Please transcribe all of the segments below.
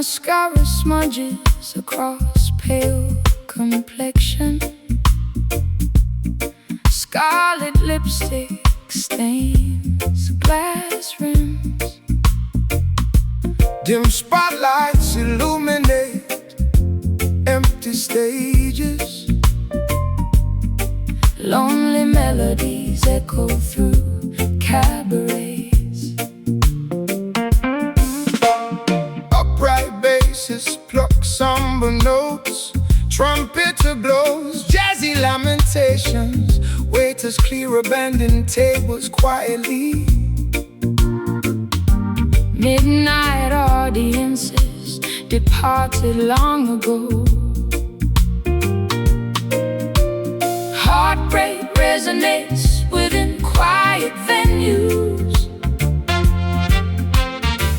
Mascara smudges across pale complexion, scarlet lipstick stains glass rims. Dim spotlights illuminate empty stages. Lonely melodies echo through cabarets. Upright basses pluck somber notes. Trumpeter blows jazzy lamentations. Waiters clear abandoned tables quietly. Midnight audiences departed long ago. Heartbreak resonates within quiet venues.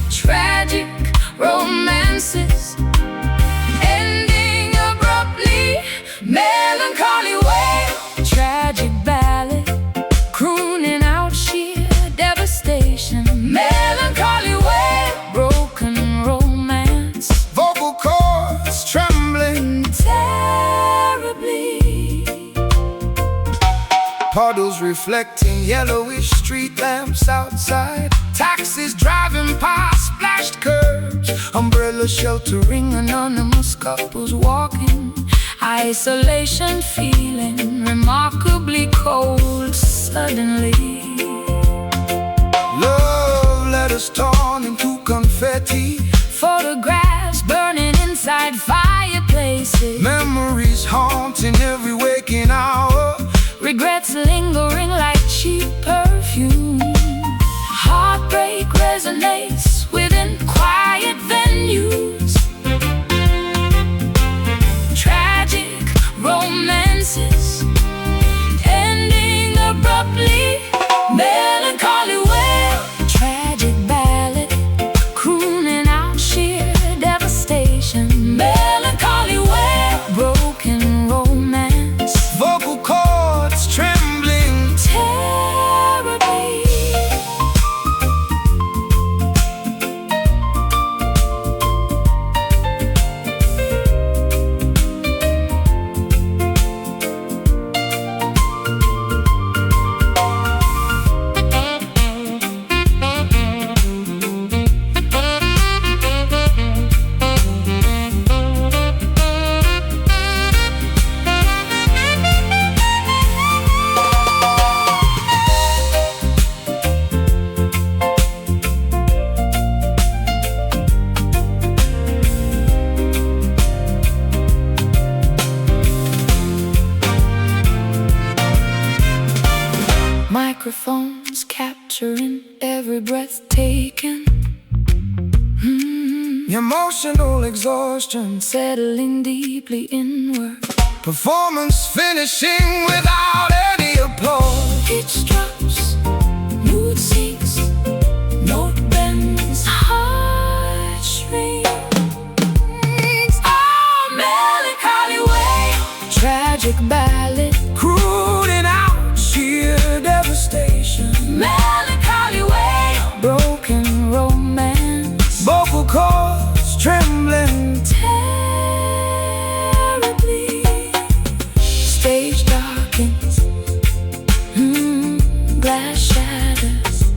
Tragic romances ending abruptly. Melancholy wail, tragic ballad crooning out sheer devastation. Melancholy wail, broken romance, Vocal cords trembling terribly. Puddles reflecting yellowish street lamps outside. Taxis driving past splashed curbs. Umbrellas sheltering anonymous couples walking. Isolation feeling remarkably cold suddenly. Love letters torn into confetti. Photographs burning inside fireplaces. Memories haunting every waking hour. Regrets lingering like cheap perfume. Heartbreak resonates within quiet venues. Tragic romances ending abruptly. Melancholy wail, tragic ballad crooning out sheer devastation. Melancholy wail, broken romance, Vocal cords trembling terribly. Microphones capturing every breath taken. emotional exhaustion. Settling deeply inward. Performance finishing without any applause. Pitch drops, mood sinks, note bends, heart shrinks. Oh, melancholy wail, tragic ballad Crooning out sheer devastation. melancholy wail, broken romance, Vocal cords trembling terribly. Stage darkens, glass shatters,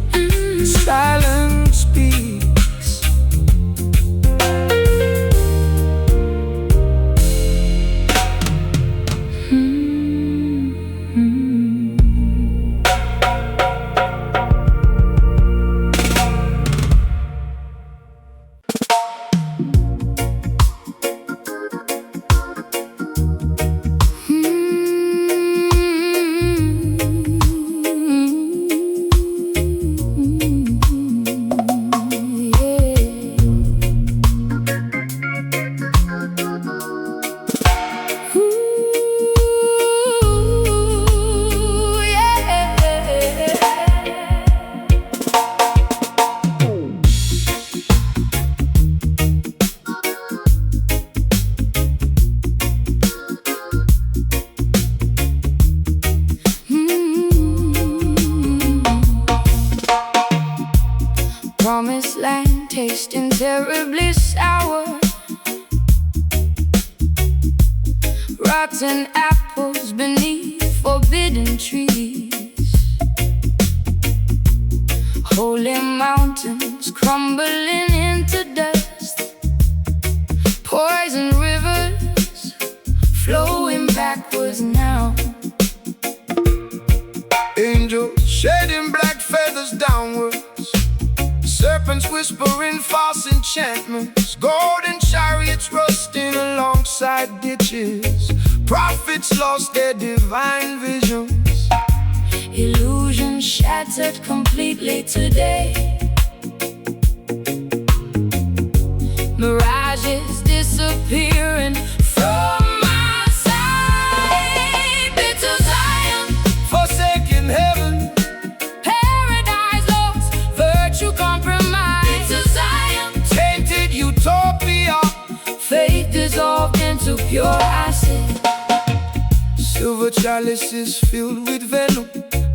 rotten apples beneath forbidden trees. Holy mountains crumbling into dust, poison rivers flowing backwards now. Angels shedding black feathers downwards, serpents whispering false enchantments, golden chariots rusting alongside ditches, prophets lost their divine visions. Illusions shattered completely today. Mirages disappearing from my sight. Bitter Zion, Forsaken heaven, paradise lost, virtue compromised. Bitter Zion, tainted utopia, faith dissolved into pure acid. silver chalices filled with venom,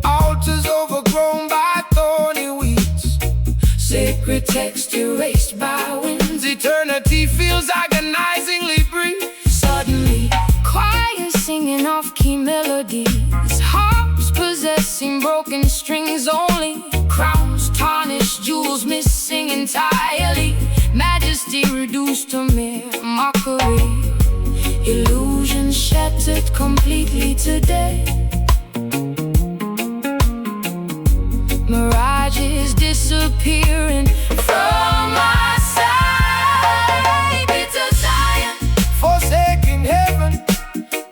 altars overgrown by thorny weeds, Sacred text erased by winds. eternity feels agonizingly brief. Suddenly, choirs singing off-key melodies, harps possessing broken strings only, crowns tarnished, jewels missing entirely, majesty reduced to mere mockery. Illusions shattered completely today. Mirages disappearing from my sight. Bitter Zion, Forsaken heaven,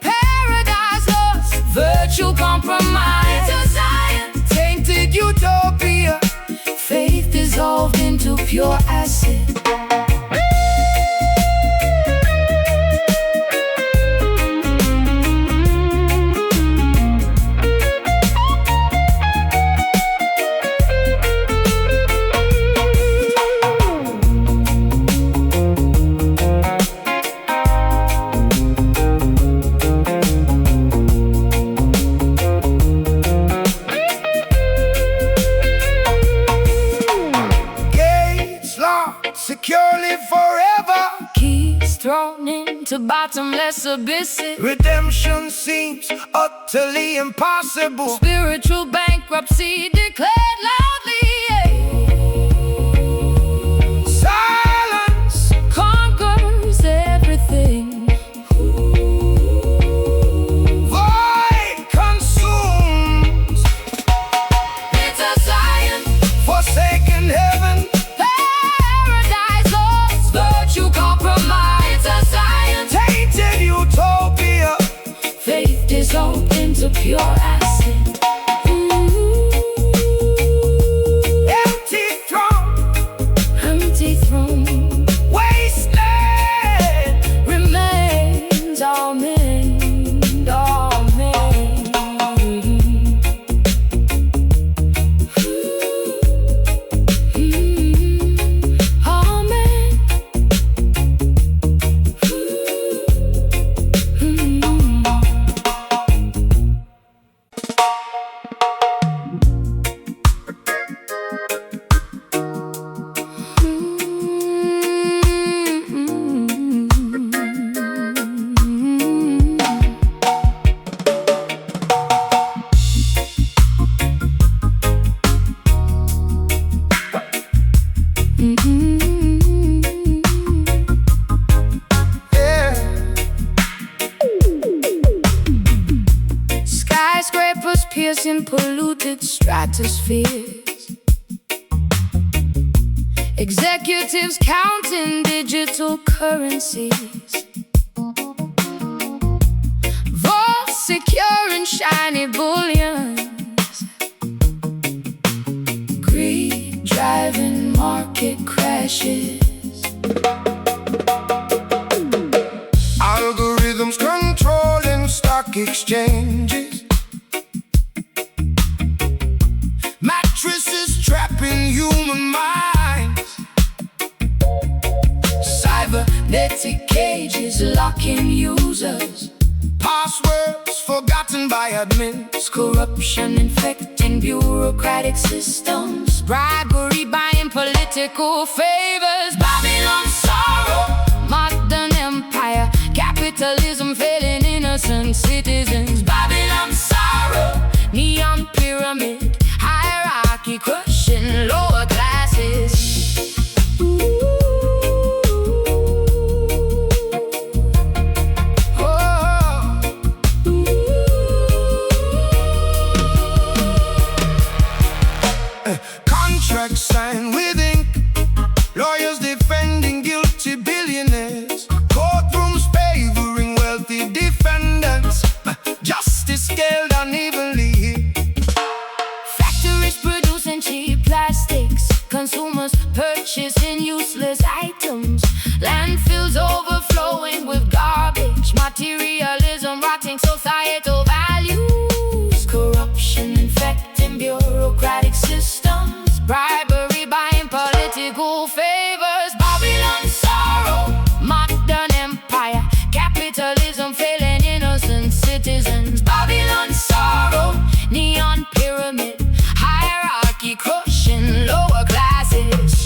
paradise lost, virtue compromised. Bitter Zion, tainted utopia, faith dissolved into pure acid. securely forever. Keys thrown into bottomless abysses. Redemption seems utterly impossible. Spiritual bankruptcy declared loudly. Silence conquers everything. Void consumes. Bitter Zion, Forsaken heaven, paradise lost, virtue compromised. Bitter Zion, tainted utopia, faith dissolved into pure acid. empty throne, Empty throne wasteland. remains all men, all men. All men. Yeah. Skyscrapers piercing polluted stratospheres. Executives counting digital currencies. Vaults securing shiny bullions. Greed driving market crashes. Algorithms controlling stock exchanges. Mattresses trapping human minds. Cybernetic cages locking users. Passwords forgotten by admins. Corruption infecting bureaucratic systems. Bribery buying political favors. Babylon's sorrow, modern empire. Capitalism failing innocent and citizens. Babylon sorrow, neon pyramid, hierarchy crushing lower classes. Contracts signed with ink, lawyers defending guilty billionaires, courtrooms favoring wealthy defendants, justice scaled unevenly. Factories producing cheap plastics, consumers purchasing useless items, landfills overflowing with garbage, materialism rotting societal values, corruption infecting bureaucratic systems, bribery buying political favors. Babylon sorrow, modern empire, capitalism failing innocent citizens. Babylon sorrow, neon pyramid, hierarchy crushing lower classes.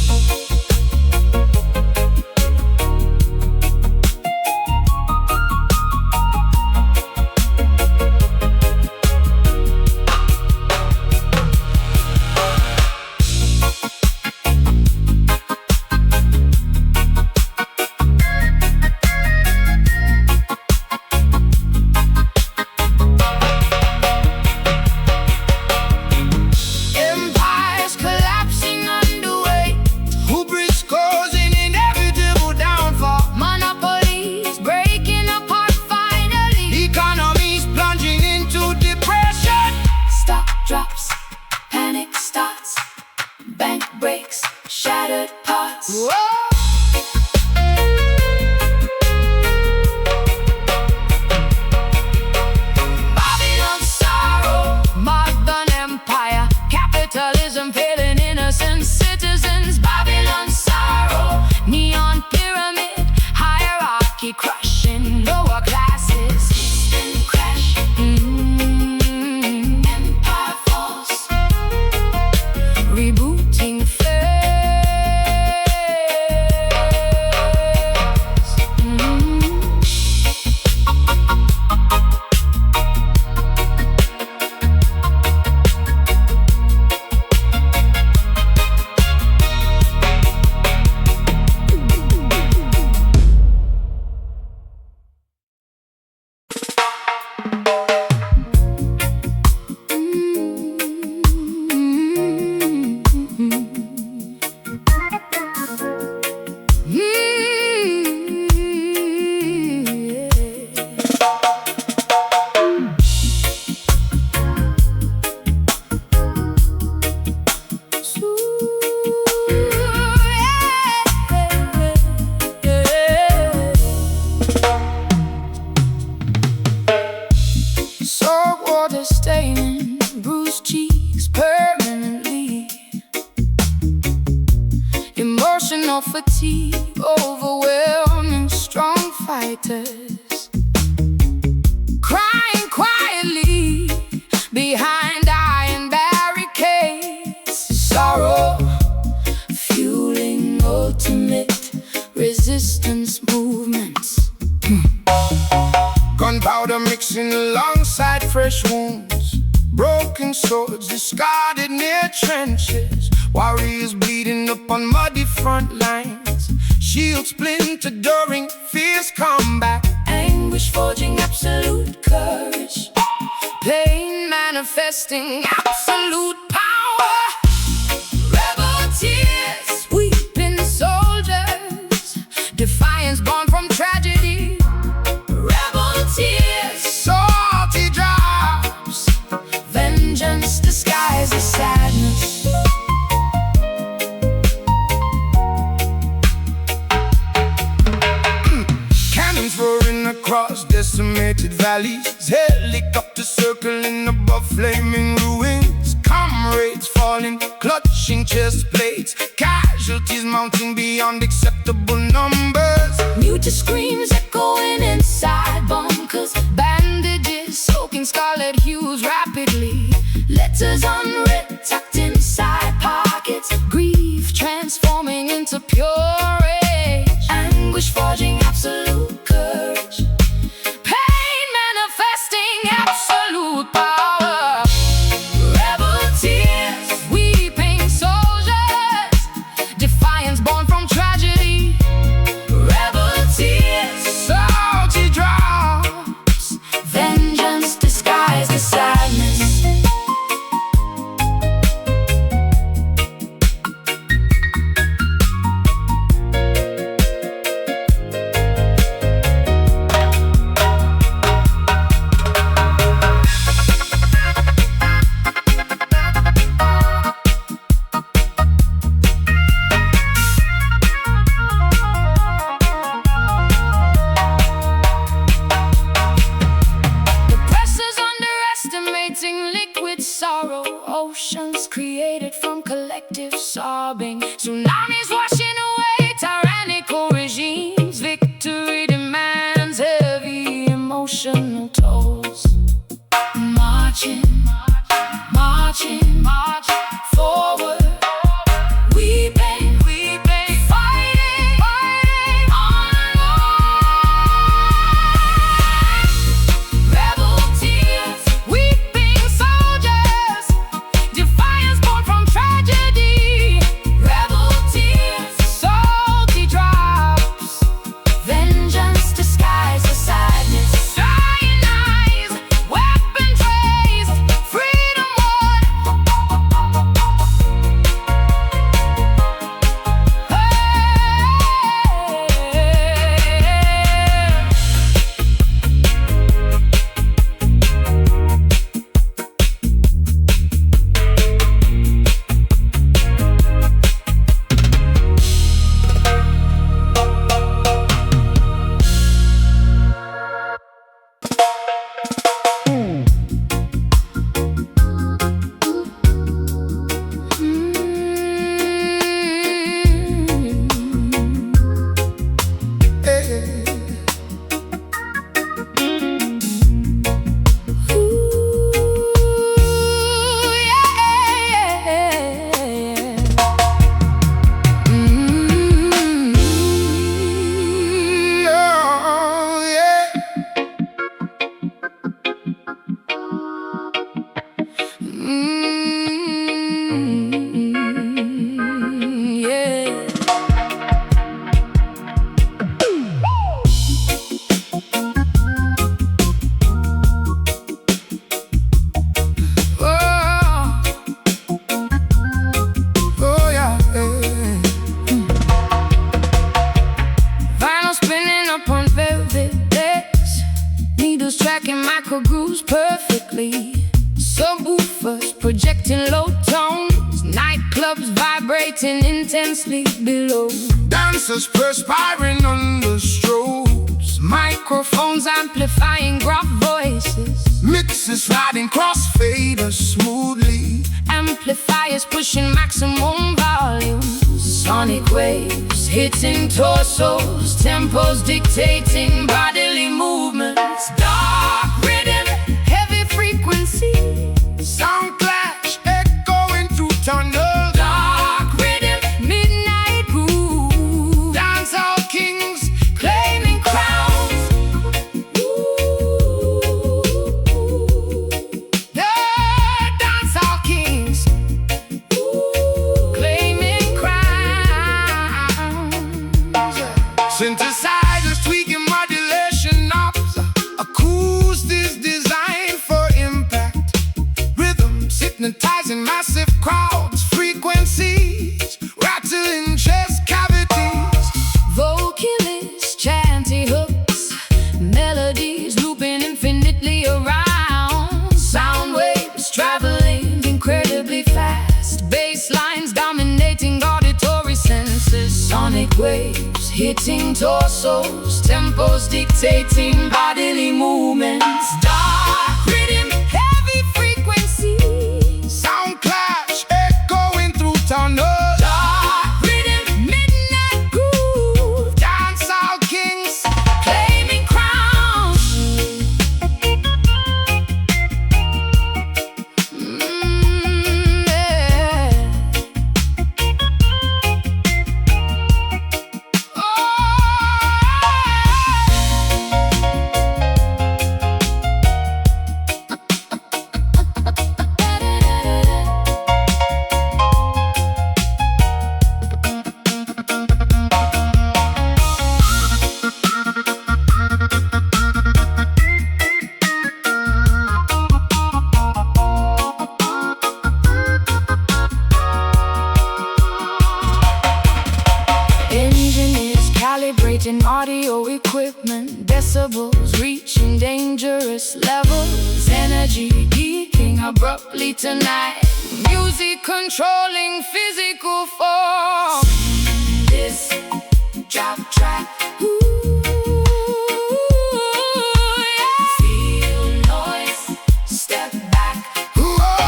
Empires collapsing underway, Hubris causing inevitable downfall, monopolies breaking apart finally. economies plunging into depression. Stock drops, panic starts, bank breaks, shattered parts. Whoa! Babylon sorrow, modern empire, capitalism failing innocent citizens. Babylon sorrow, neon pyramid, hierarchy crushing lower classes. System crash, empire falls, rebooting fails. Salt water staining bruised cheeks permanently. Emotional fatigue overwhelming strong fighters, crying quietly behind iron barricades. Sorrow fueling ultimate resistance movements. Gunpowder mixing alongside fresh wounds, broken swords discarded near trenches, warriors bleeding upon muddy front lines, shields splintered during fierce combat, Anguish forging absolute courage, pain manifesting absolute power. Rebel tears, weeping soldiers, defiance born from tragedy. Rebel tears, salty drops, vengeance disguised as sadness. cannons roaring across decimated valleys, helicopters circling above flaming ruins, comrades falling, clutching chest plates, casualties mounting beyond acceptable numbers. Muted screams echoing inside bunkers, bandages soaking scarlet hues rapidly, letters unread tucked inside pockets, grief transforming into pure rage, anguish forging absolute courage, pain manifesting collective sobbing. Tsunamis washing away tyrannical regimes. Victory demands heavy emotional tolls. Marching, marching, marching forward. Weeping, weeping, fighting, fighting on and on. Rebel tears, weeping soldiers. Defiance born from tragedy. Rebel tears, salty drops. Vengeance disguised as sadness. Dying eyes, weapon traced. Freedom won. Vinyl spinning upon velvet decks. Needles tracking micro grooves perfectly. Subwoofers projecting low tones. Nightclubs vibrating intensely below. Dancers perspiring under strobes. Microphones amplifying gruff voices. Mixes sliding crossfaders smoothly. Amplifiers pushing maximum volume. Sonic waves hitting torsos. Tempos dictating bodily movements. Dark rhythm, heavy frequency. Sound clash echoing through tunnels. Dark rhythm, midnight groove. Dancehall kings Claiming crowns. The dancehall kings. Claiming crowns. Synthesizers tweaking modulation knobs. Acoustics designed for impact. Rhythms hypnotizing massive crowds. Frequencies rattling chest cavities. Vocalists chanting hooks. Melodies looping infinitely around. Sound waves traveling incredibly fast. Bass lines dominating auditory senses. Sonic waves hitting torsos. Tempos dictating bodily movements. Dark rhythm, heavy frequency. Sound clash echoing through tunnels. Dark rhythm, midnight groove. Dancehall kings. Claiming crowns. Yeah. Engineers calibrating audio equipment. Decibels reaching dangerous levels. Energy peaking abruptly tonight. Music controlling physical form. This drop track. Ooh, yeah. Feel noise. Step back. Whoa!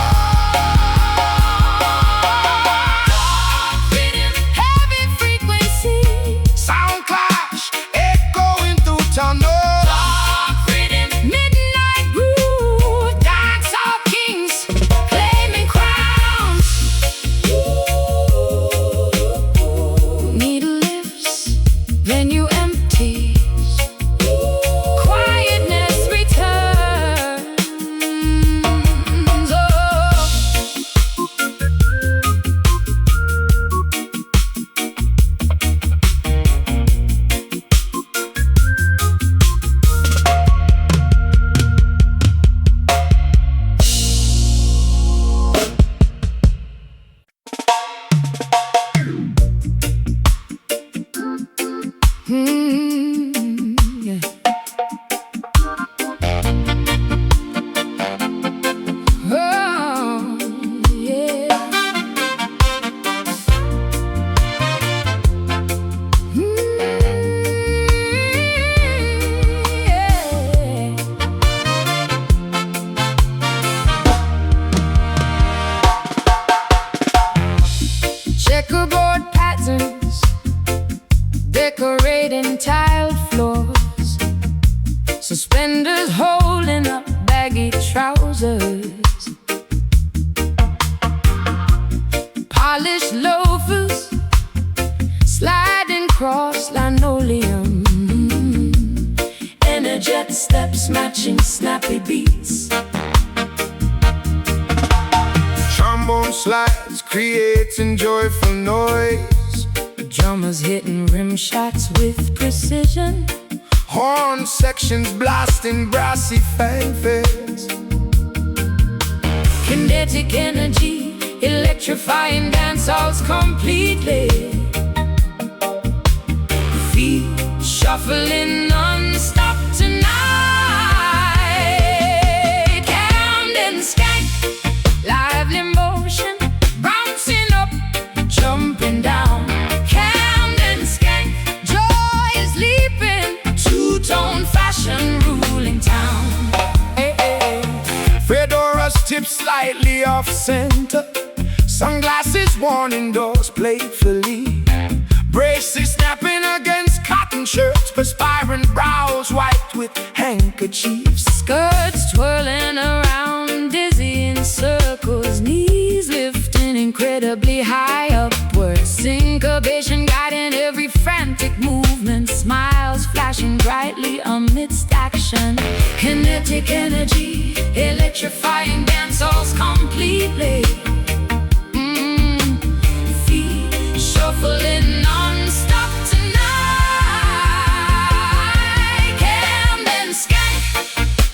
set steps matching snappy beats. Trombone slides creating joyful noise. The drummers hitting rim shots with precision. Horn sections blasting brassy fanfares. Kinetic energy electrifying dance halls completely. Feet shuffling non-stop tonight. Camden skank, lively motion, bouncing up, jumping down. Camden skank, joy is leaping, two-tone fashion ruling town. Hey, hey. Fedoras tip slightly off center. Sunglasses worn indoors playfully. Braces snapping against cotton shirts. Perspiring brows wiped with handkerchiefs. Skirts twirling around, dizzy in circles. Knees lifting incredibly high upwards. Syncopation guiding every frantic movement. Smiles flashing brightly amidst action. Kinetic energy electrifying dance halls completely. Feet shuffling non-stop tonight. Camden skank,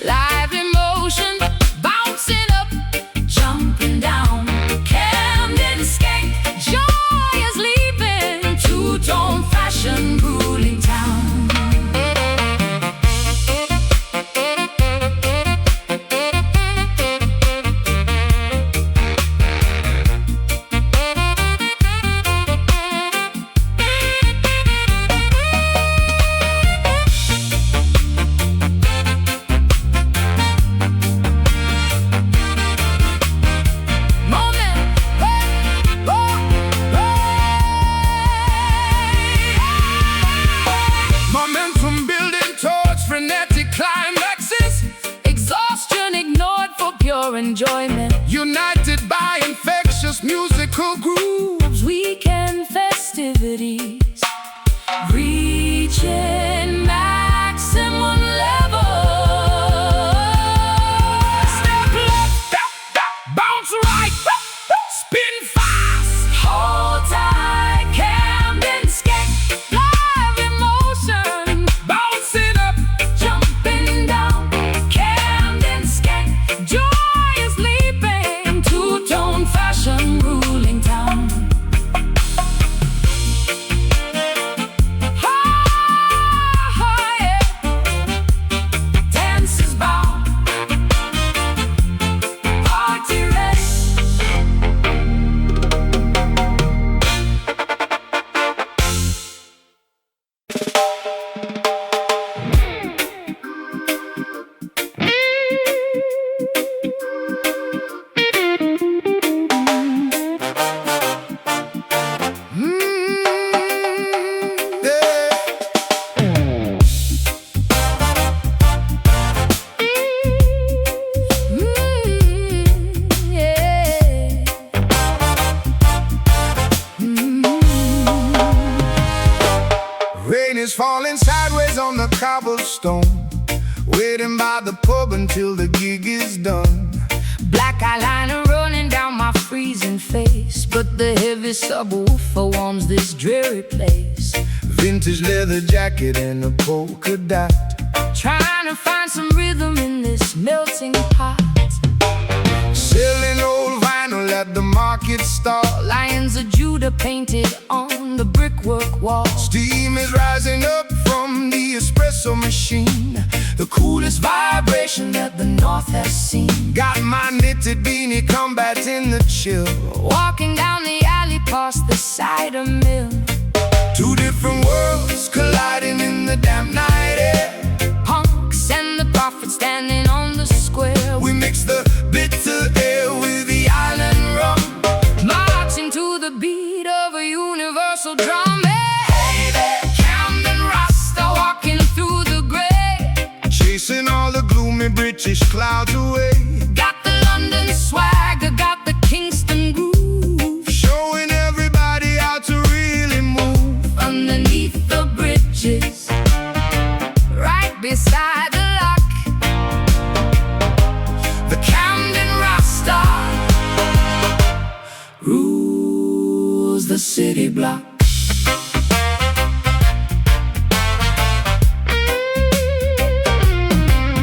lively motion, bouncing up, jumping down. Camden skank, joy is leaping, two-tone fashion ruling town. Momentum building towards frenetic climaxes. Exhaustion ignored for pure enjoyment. United by infectious musical grooves. Weekend festivities reaching maximum level. Step left, bounce right, spin fast. Hold tight, Camden skank, live emotion, Bouncing up, jumping down. Camden skank, joy is leaping, two-tone fashion ruling town. Oh, yeah. Dancers bow, party ready. Yeah. Rain is falling sideways on the cobblestone. Waiting by the pub until the gig is done. Black eyeliner running down my freezing face, but the heavy subwoofer warms this dreary place. Vintage leather jacket and a polka dot. Trying to find some rhythm in this melting pot. Selling old vinyl at the market stall. Lions of Judah painted on the brickwork wall. Steam is rising up from the espresso machine. The coolest vibration that the north has seen. Got my knitted beanie combating the chill. Walking down the alley past the cider mill. Two different worlds colliding in the damp night air. Punks and the prophets standing on the square. We mix the bitter air with the island rum. Marching to the beat of a universal drum. Hey there, Camden Rasta walking through the gray. chasing all the gloomy British clouds away. Got the London swagger, got the Kingston groove. Showing everybody how to really move. Underneath the bridges, right beside the light. city block.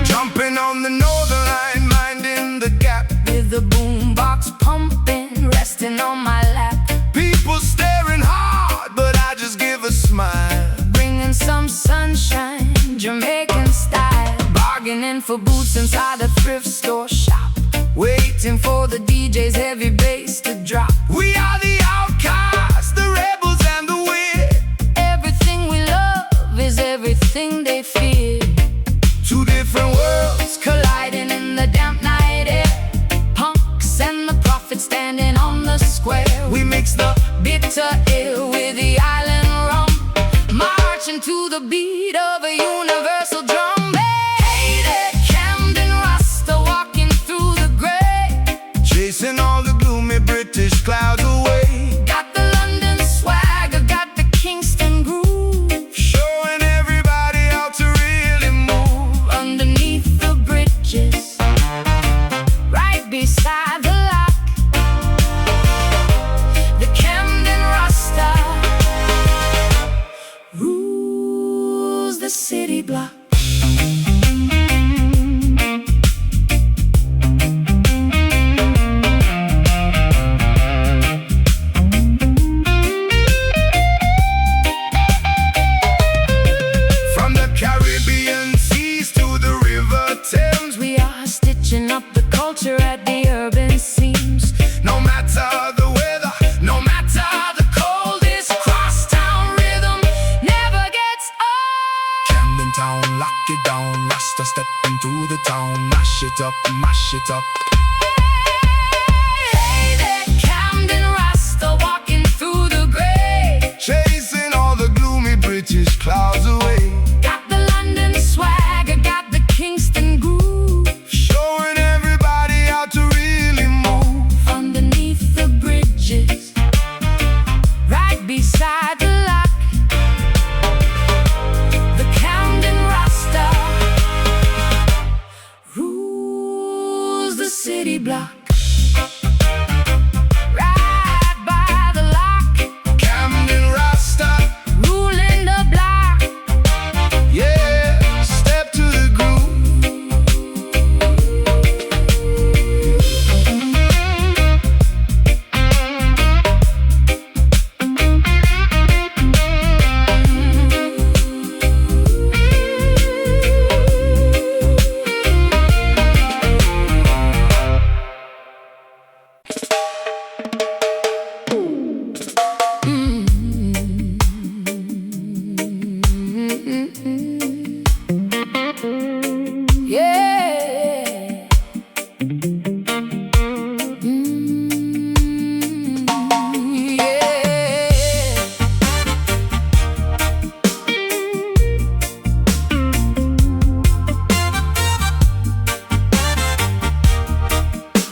Jumping on the northern line, minding the gap, With the boombox pumping, resting on my lap. people staring hard, but I just give a smile. Bringing some sunshine, Jamaican style. Bargaining for boots inside a thrift store shop. Waiting for the DJ's heavy bass to drop. We are the outcasts, the rebels and the weird. Everything we love is everything they fear. Two different worlds Colliding in the damp night air. Punks and the prophets standing on the square. we mix the Bitter ill with the island rum, marching to the beat of a universal drum. Hey there, Camden Rasta, walking through the gray. chasing all the gloomy British clouds away. Got the London swagger, got the Kingston groove. Showing everybody how to really move. Underneath the bridges, right beside the lock. The Camden Rasta rules the city block. From the Caribbean seas to the River Thames, We are stitching up the culture at the urban seams. no matter the weather, no matter the cold, this crosstown rhythm Never gets old. Camden Town, lock it down, Rasta stepping through the town, mash it up, mash it up. Hey there, Camden Rasta, walking through the gray. Chasing all the gloomy British clouds away. Got the London swagger, got the Kingston groove. Showing everybody how to really move. Underneath the bridges, right beside the lock. The Camden Rasta rules the city block. Right by the lock, Camden Rasta, ruling the block. yeah, step to the groove. Yeah. Yeah.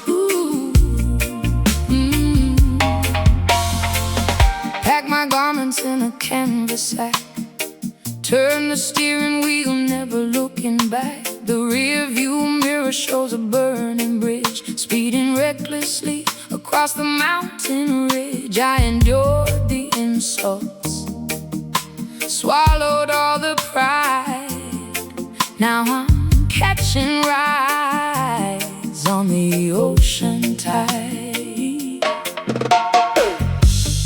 Ooh. Pack my garments in a canvas sack. Turn the steering wheel, never looking back. The rear view mirror shows a burning bridge, speeding recklessly across the mountain ridge. I endured the insults, swallowed all the pride. Now I'm catching rides on the ocean tide.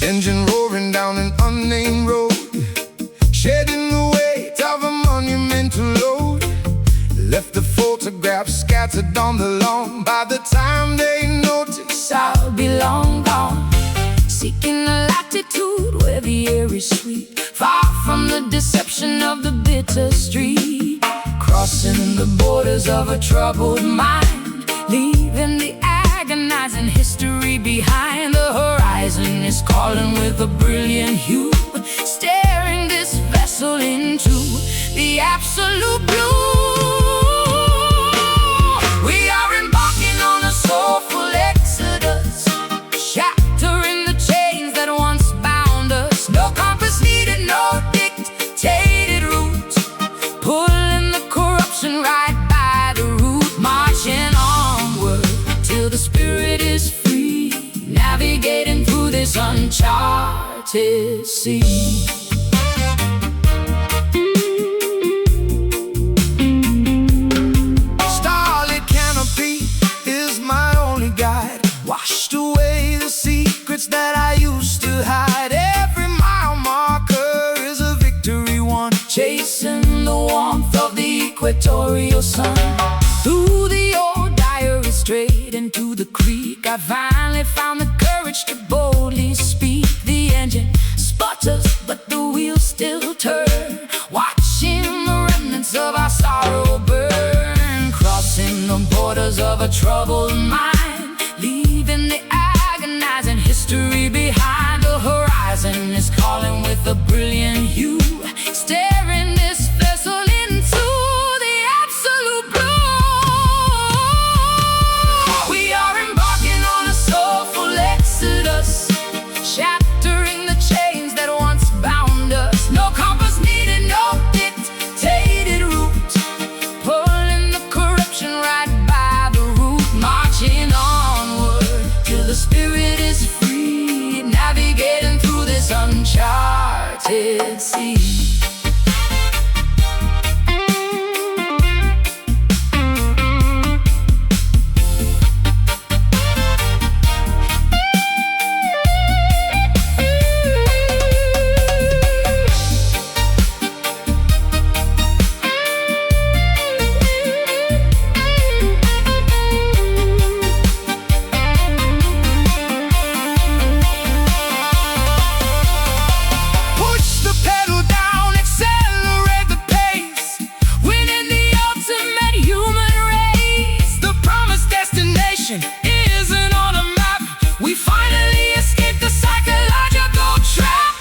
Engine roaring down an unnamed road, shedding the weight of a monumental load. Left the photographs scattered on the lawn. By the time they notice, I'll be long gone, seeking a latitude where the air is sweet, far from the deception of the bitter street. Crossing the borders of a troubled mind, leaving the agonizing history behind. The horizon is calling with a brilliant hue, staring this vessel into the absolute blue. We are embarking on a soulful exodus, shattering the chains that once bound us. No compass needed, no dictated route, pulling the corruption right by the root. Marching onward till the spirit is free, navigating through this uncharted uncharted sea. Starlit canopy is my only guide, washed away the secrets that I used to hide. Every mile marker is a victory won, Chasing the warmth of the equatorial sun. Through the old diary, straight into the creek, I finally found the courage to boldly speak. The engine sputters, but the wheels still turn, watching the remnants of our sorrow burn, crossing the borders of a troubled mind, leaving the agonizing history behind. The horizon is calling with a brilliant hue, staring this vessel into the absolute blue. We are embarking on a soulful exodus, shattering the chains that once bound us. No compass needed, no dictated route, pulling the corruption right by the root, marching onward till the spirit is free, navigating through this uncharted sea. Isn't on a map. We finally escaped the psychological trap.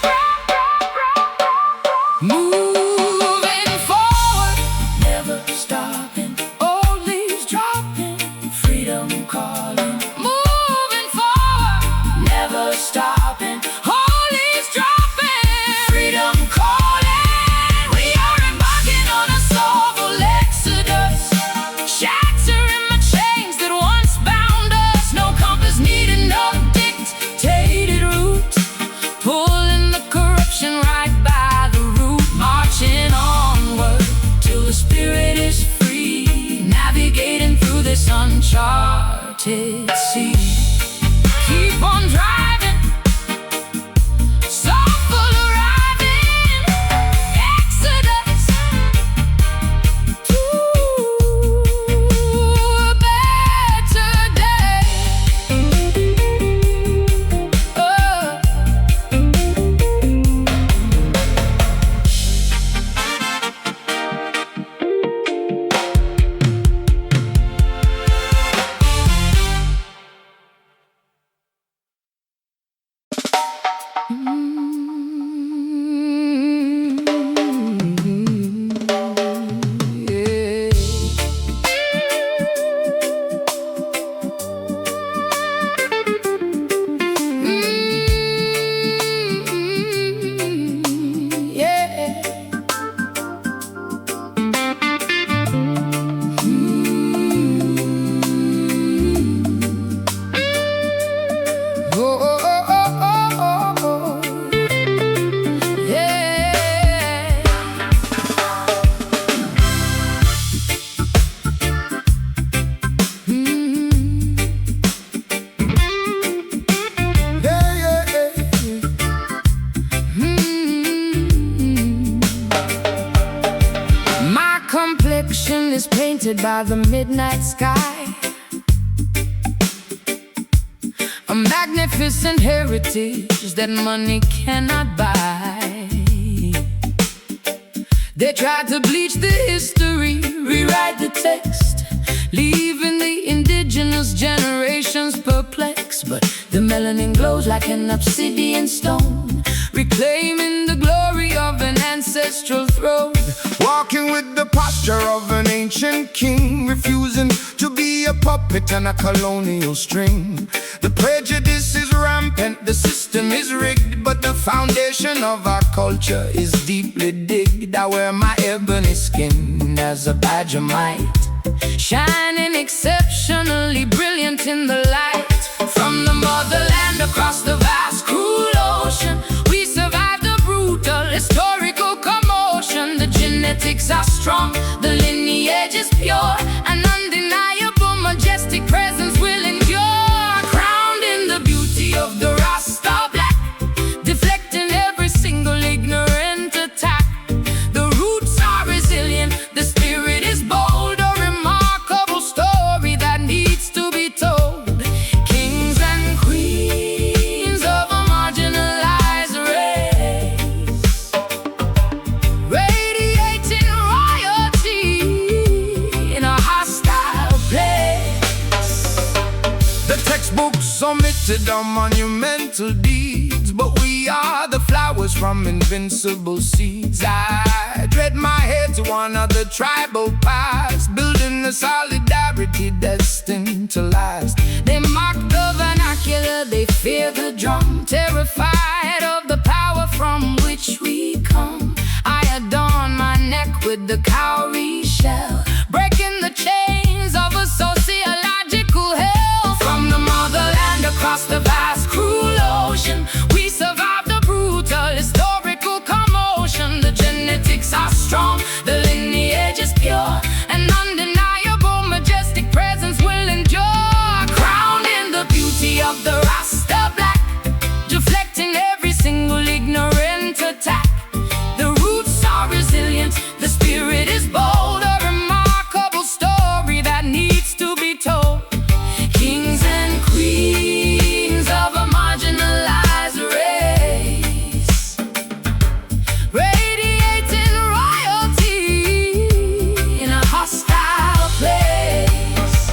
Moving forward, never stopping, old leaves dropping, freedom calling. Moving forward, never stopping, old leaves dropping, freedom calling. We are embarking on a soulful exodus, shattering the chains that once bound us. No compass needed, no dictated route, pulling the corruption right by the root, marching onward till the spirit is free, navigating through this uncharted sea. Keep on driving, soulful arriving, exodus to a better day. Yeah. Yeah. Oh, oh, oh, oh, oh, oh. Yeah. My complexion is painted by the midnight sky, a magnificent heritage that money cannot buy. They tried to bleach the history, rewrite the text, leaving the indigenous generations perplexed. But the melanin glows like an obsidian stone, reclaiming the glory of an ancestral throne. Walking with the posture of an ancient king, refusing to be a puppet on a colonial string. The prejudice is rampant, the system is rigged, but the foundation of our culture is deeply digged. I wear my ebony skin as a badge of might, shining exceptionally brilliant in the light. From the motherland across the vast cruel ocean, we genetics are strong, the lineage is pure, an undeniable majestic presence will endure. Crowned in the beauty of the Rasta black, deflecting every single ignorant attack. The roots are resilient, the spirit is bold, a remarkable story that needs to be told. Kings and queens of a marginalized race, radiating royalty in a hostile place. The textbooks omitted our monumental deeds, but we are the flowers from invincible seeds. I tread my head to another tribal past, building a solidarity destined to last. They mock the vernacular, they fear the drum, terrified of the power from which we come. I adorn my neck with the cowrie shell, breaking the chains of a sociological hell. From the motherland across the vast cruel ocean, we survive the brutal historical commotion. The genetics are strong, the lineage is pure, an undeniable majestic presence will endure. Crowned in the beauty of the Rasta black, deflecting every single ignorant attack. The roots are resilient, the spirit is bold, a remarkable story that needs to be told. Kings and queens of a marginalized race, radiating royalty in a hostile place.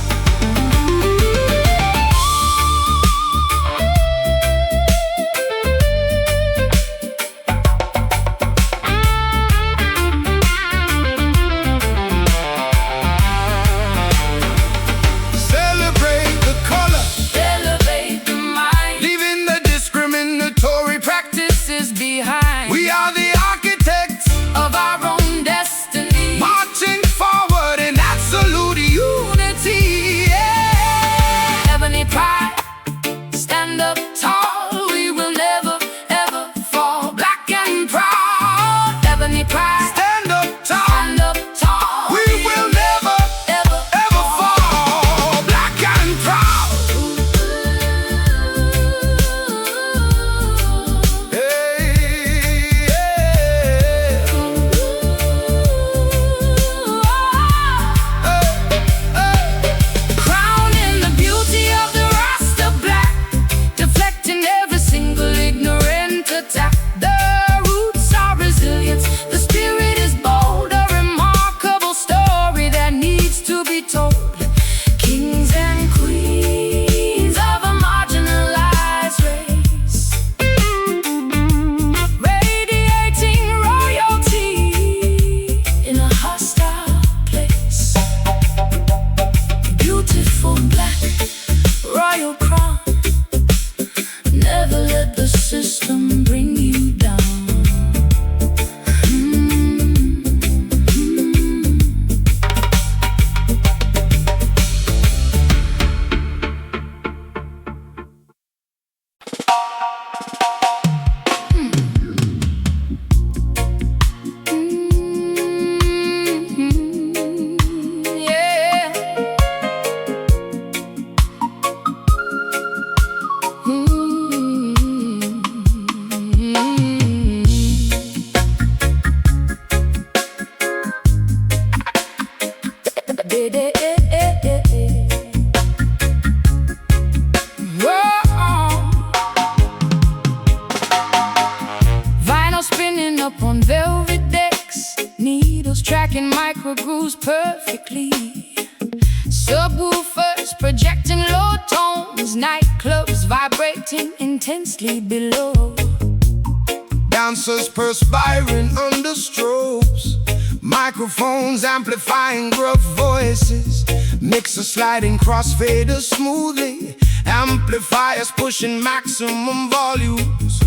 Celebrate the color, Elevate the mind, leaving the discriminatory practices behind. We are the architects, of our own destiny, marching forward in absolute unity. Yeah. Ebony pride, stand up tall, we will never ever fall. Black and proud, ebony pride, Stand up tall, stand up tall, we will never ever ever fall. Black and proud. Hey, yeah. Crowned in the beauty of the Rasta black, deflecting every single ignorant attack. The roots are resilient, the spirit is bold, a remarkable story that needs to be told. Kings and queens of a marginalized race, radiating royalty in a hostile place. Beautiful black royal crown, never let the system bring you down. Yeah. Vinyl spinning up on velvet decks, needles tracking micro grooves perfectly. Subwoofers projecting low tones, nightclubs vibrating intensely below. Dancers perspiring under strobes, microphones amplifying gruff voices, mixer sliding crossfaders smoothly, amplifiers pushing maximum volumes.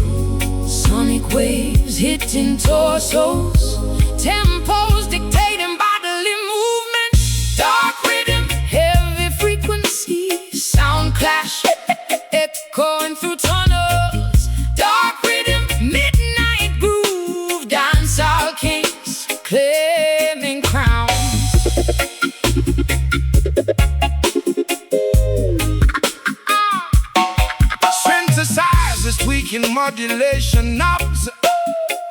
Sonic waves hitting torsos, tempos dictating bodily movement. Dark rhythm, heavy frequency, sound clash, echoing through tunnels. Dark rhythm, midnight groove, dancehall kings, clear modulation knobs,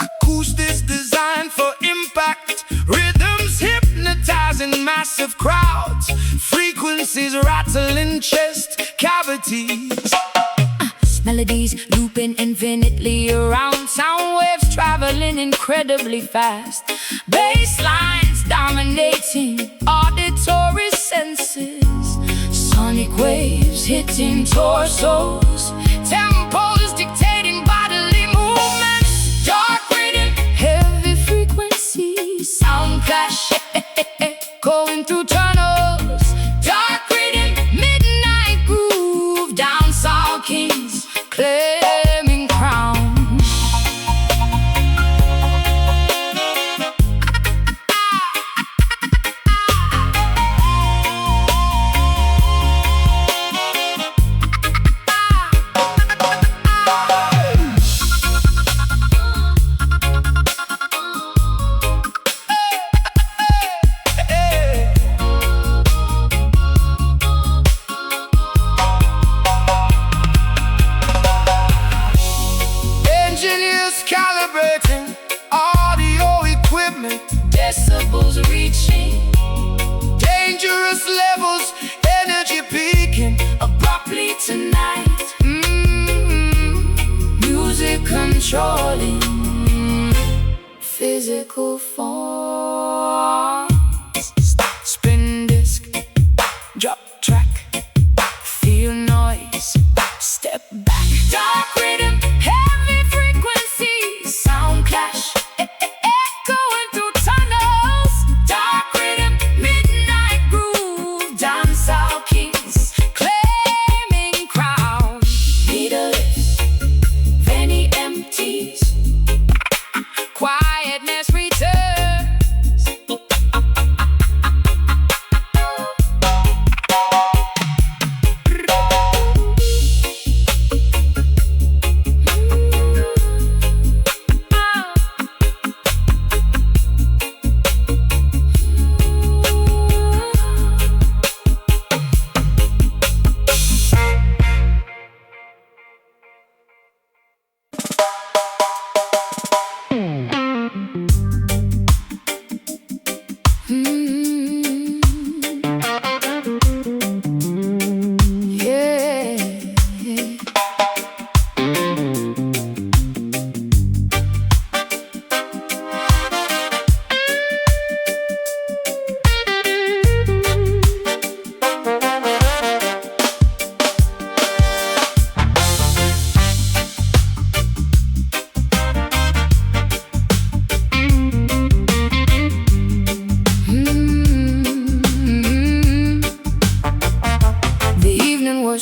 acoustics designed for impact, rhythms hypnotizing massive crowds, frequencies rattling chest cavities. Melodies looping infinitely around, sound waves traveling incredibly fast, bass lines dominating auditory senses, sonic waves hitting torsos, tempos dictating bodily movements, dark rhythm, heavy frequency, sound clash going through tunnels, dark rhythm, midnight groove, dancehall kings claiming crown. Engineers calibrating audio equipment, Decibels reaching dangerous levels, energy peaking abruptly tonight. Music controlling physical form. Spin disc, Drop track, feel noise, step back. Dark rhythm, heavy frequency, sound clash, echoing through tunnels. Dark rhythm, midnight groove, dancehall kings claiming crown. Needleless, penny empties, quietness returns.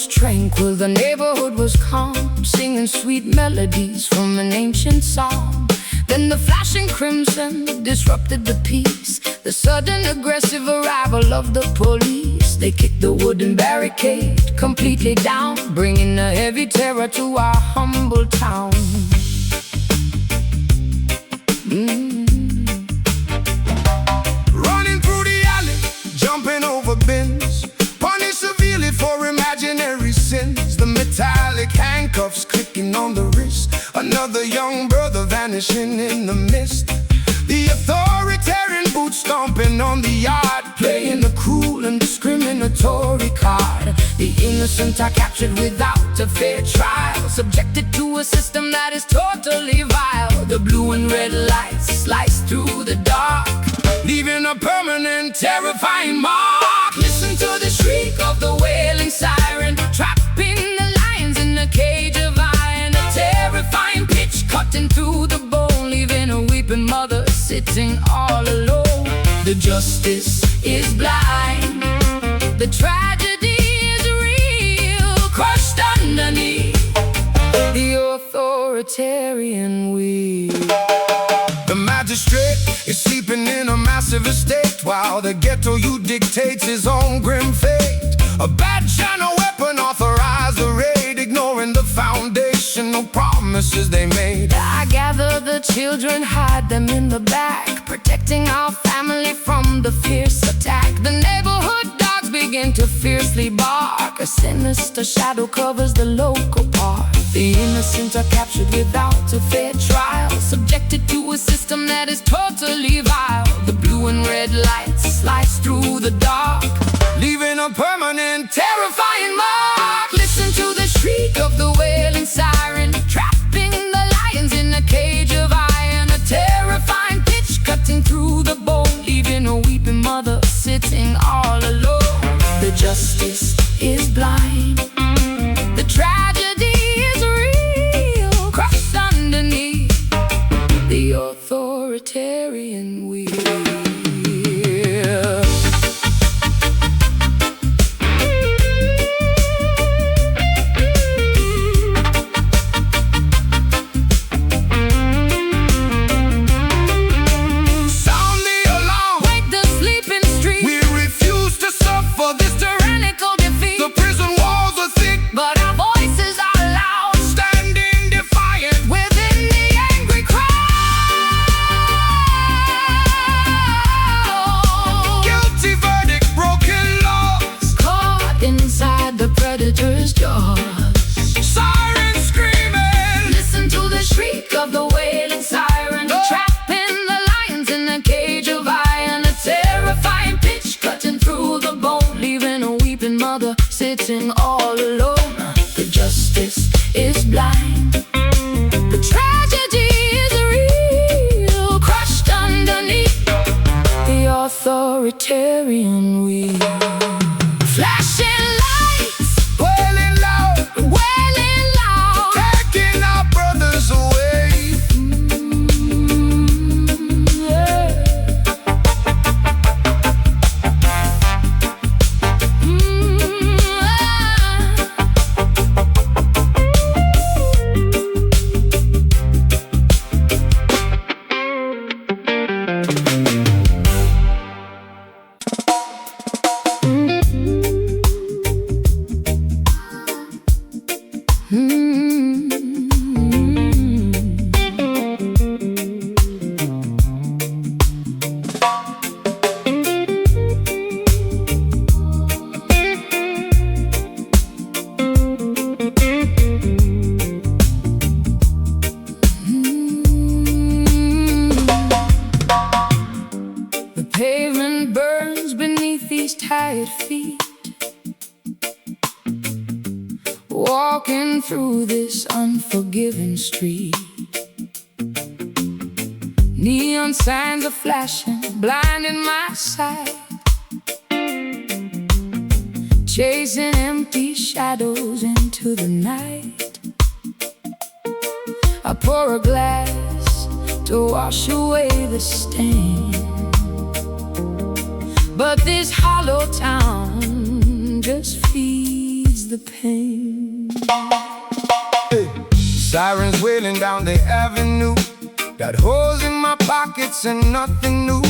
Tranquil, the neighborhood was calm, singing sweet melodies from an ancient song. Then the flashing crimson disrupted the peace, the sudden aggressive arrival of the police. They kicked the wooden barricade completely down, bringing a heavy terror to our humble town. running through the alley, jumping over bins, punished severely for imaginary sins. The metallic handcuffs clicking on the wrist, another young brother vanishing in the mist. The authoritarian boots stomping on the yard, playing a cruel and discriminatory card. The innocent are captured without a fair trial, subjected to a system that is totally vile. The blue and red lights slice through the dark, leaving a permanent, terrifying mark. Listen to the shriek of the wailing siren, trapping the lions in a cage of iron. A terrifying pitch cutting through the bone, leaving a weeping mother sitting all alone. The justice is blind, the tragedy is real, crushed underneath the authoritarian wheel. The magistrate is sleeping in a massive estate, while the ghetto youth dictates his own grim fate. A badge and a weapon authorize the raid, ignoring the foundational promises they made. I gather the children, hide them in the back, protecting our family from the fierce attack. The neighborhood dogs begin to fiercely bark, a sinister shadow covers the local park. The innocent are captured without a fair trial, subjected to a system that is totally vile. The blue and red lights slice through the dark, leaving a permanent, terrifying mark. Listen to the shriek of the wailing siren, trapping the lions in a cage of iron. A terrifying pitch cutting through the bone, leaving a weeping mother sitting all alone. The justice is blind, the tragedy is real, crushed underneath the authoritarian wheel. Predator's jaws, sirens screaming. Listen to the shriek of the wailing siren, trapping the lions in a cage of iron. A terrifying pitch cutting through the bone, leaving a weeping mother sitting all alone. The justice is blind, the tragedy is real, crushed underneath the authoritarian wheel. Flashing pavement burns beneath these tired feet, walking through this unforgiving street. Neon signs are flashing, blinding my sight, chasing empty shadows into the night. I pour a glass to wash away the stain, but this hollow town just feeds the pain. Hey. Sirens wailing down the avenue, got holes in my pockets and nothing new.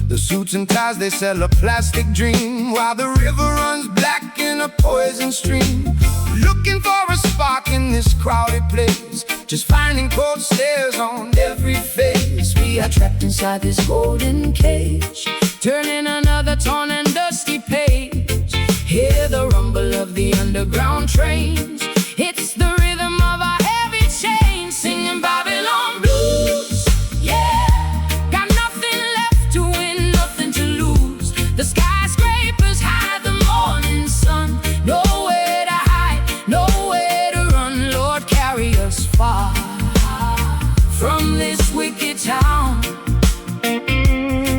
The suits and ties, they sell a plastic dream, while the river runs black in a poison stream. Looking for a spark in this crowded place, just finding cold stares on every face. We are trapped inside this golden cage, turning another torn and dusty page. Hear the rumble of the underground trains, it's the rhythm of our heavy chains, singing Babylon blues. Yeah, got nothing left to win, nothing to lose. The skyscrapers hide the morning sun, nowhere to hide, nowhere to run. Lord, carry us far from this wicked town,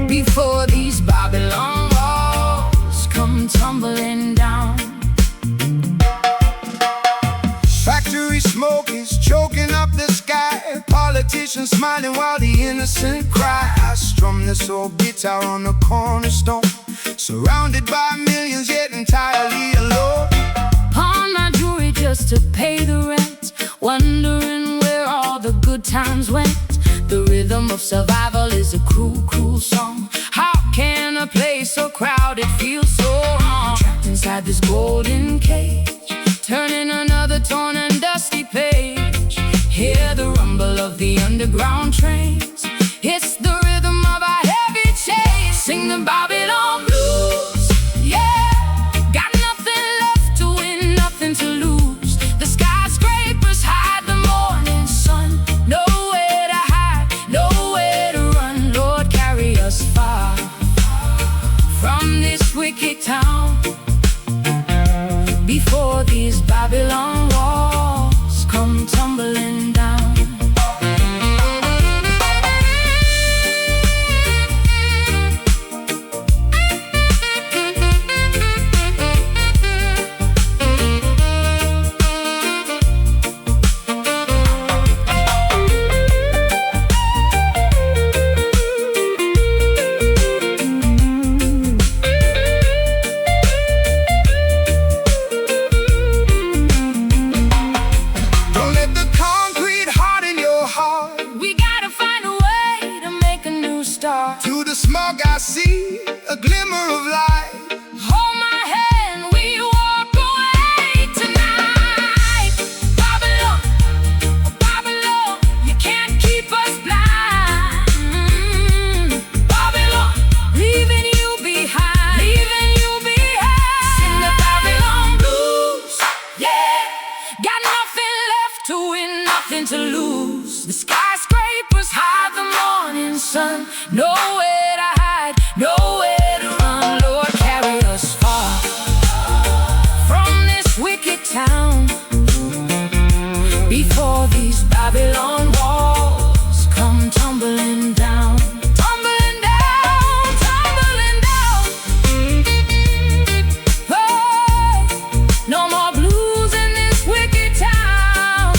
before these Babylon walls come tumbling down. Factory smoke is choking up the sky, politicians smiling while the innocent cry. I strum this old guitar on the cornerstone, surrounded by millions yet entirely alone. Pawn my jewelry just to pay the rent, wondering where all the good times went. The rhythm of survival is a cruel, cruel song. How can a place so crowded feel so wrong? Trapped inside this golden cage, turning another torn and dusty page. Hear the rumble of the underground trains, it's the rhythm of our heavy chase. Sing the Babylon blues. Yeah, got nothing left to win, nothing to lose. The skyscrapers from this wicked town. Before these Babylon walls come tumbling down. To the smog I see a glimmer of light. Hold my hand, we walk away tonight. Babylon, oh Babylon, you can't keep us blind. Babylon, leaving you behind, leaving you behind. Sing the Babylon blues, yeah. Got nothing left to win, nothing to lose. The skyscrapers hide the morning sun. Nowhere to hide, nowhere to run. Lord, carry us far from this wicked town. Before these Babylon walls come tumbling down. Tumbling down, tumbling down. Oh, no more blues in this wicked town.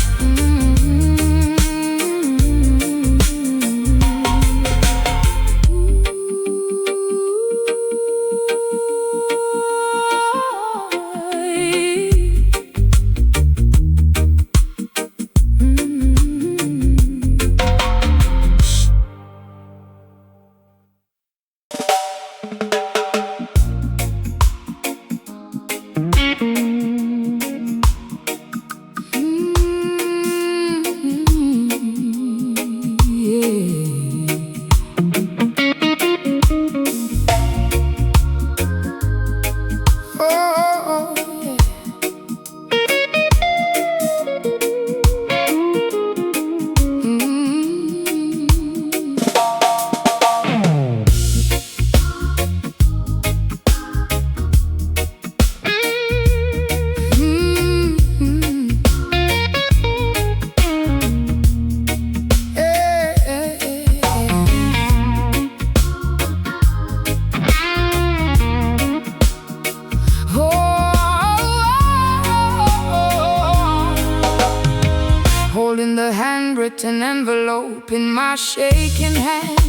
Holding the handwritten envelope in my shaking hand.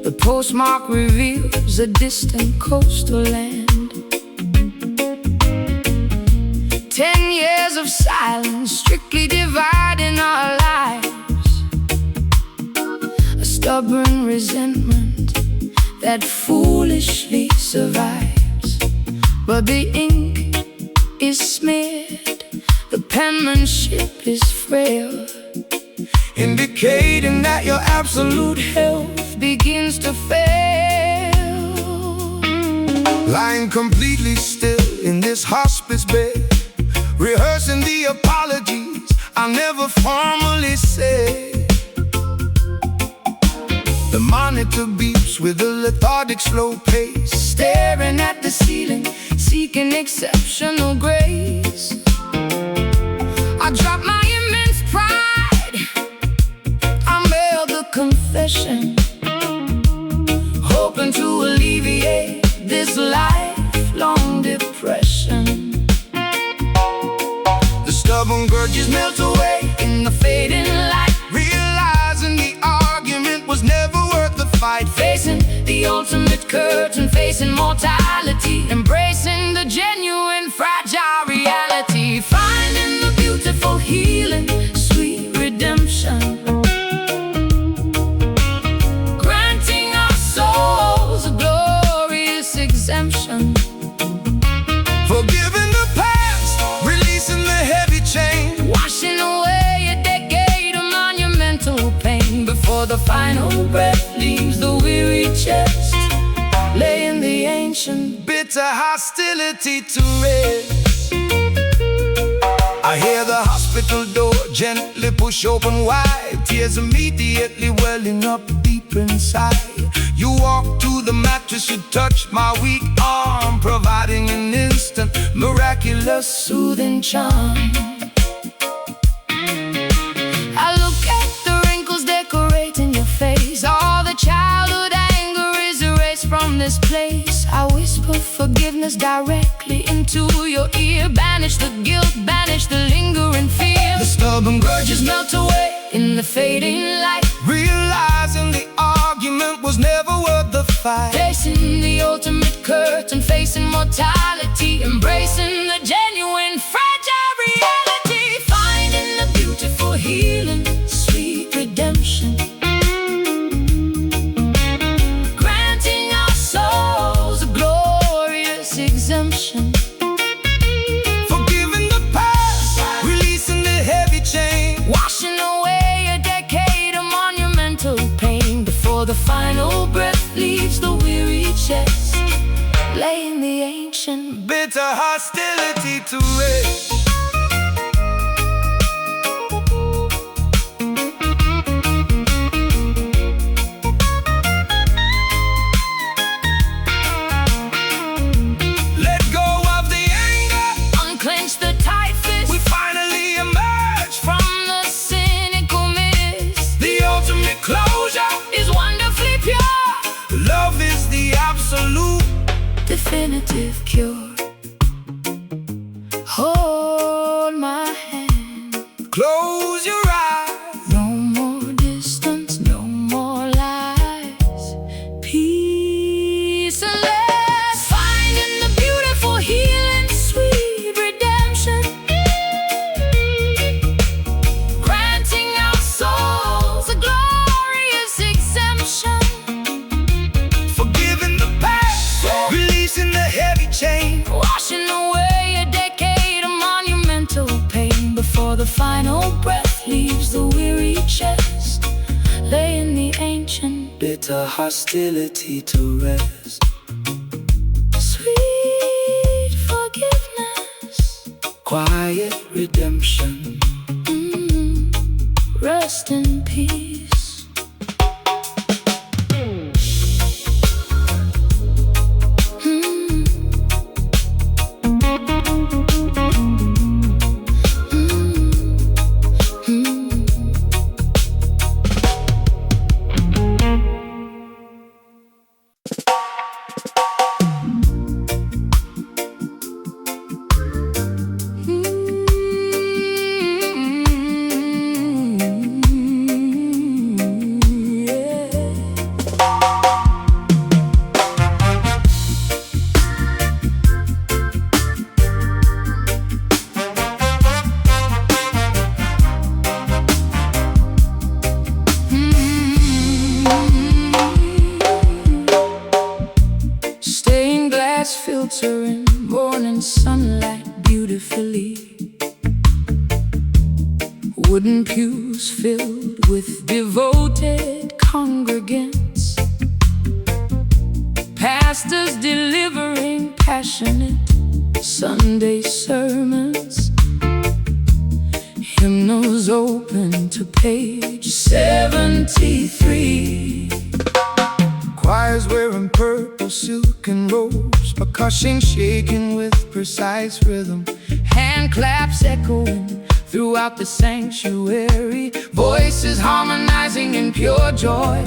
The postmark reveals a distant coastal land. 10 years of silence, strictly dividing our lives. A stubborn resentment that foolishly survives. But the ink is smeared, the penmanship is frail, indicating that your absolute health begins to fail. Lying completely still in this hospice bed, rehearsing the apologies I never formally said. The monitor beeps with a lethargic slow pace, staring at the ceiling, seeking exceptional grace. I dropped my immense pride, I mailed the confession, hoping to alleviate this lifelong depression. The stubborn grudges melt away In the fading light, realizing the argument was never worth the fight. facing the ultimate curtain, facing mortality, embracing the genuine fragile reality, finding the beautiful healing, sweet redemption, granting our souls a glorious exemption. Forgiving the past, releasing the heavy chain, Washing away a decade of monumental pain. Before the final breath leaves the weary chest, laying the ancient bitter hostility to rest. I hear the hospital door gently push open wide, tears immediately welling up deep inside. You walk kindness should touch my weak arm, providing an instant, miraculous, soothing charm. I look at the wrinkles decorating your face. All the childhood anger is erased from this place. I whisper forgiveness directly into your ear. Banish the guilt, banish the lingering fear. The stubborn grudges Melt away in the fading light, realizing the argument was never worth the fight. facing the ultimate curtain, facing mortality, embracing the genuine fragile reality, finding the beautiful healing, sweet redemption, granting our souls a glorious exemption. Forgiving the past, releasing the heavy chain, Washing away a decade of monumental pain before the final breath leaves the weary chest, laying the ancient bitter hostility to rest. Let go of the anger, unclench the tight fist we finally emerge from the cynical mist. the ultimate closure. Is wonderfully pure, Love is the absolute. definitive cure. Hold my hand. Close your eyes. No more distance, no more lies. Peace and less. Finding the beautiful healing, sweet redemption, granting our souls a glorious exemption. Forgiving the past, releasing the heavy chain, Washing away a decade of monumental pain before the final breath leaves the weary chest, laying the ancient bitter hostility to rest. sweet forgiveness. Quiet redemption. Rest in peace. Stained glass filtering morning sunlight beautifully. Wooden pews filled with devoted congregants. Pastors delivering passionate Sunday sermons. Hymnals open to page 73. Choirs wearing purple silk and robes, percussion shaking with precise rhythm. Hand claps echoing throughout the sanctuary. Voices harmonizing in pure joy.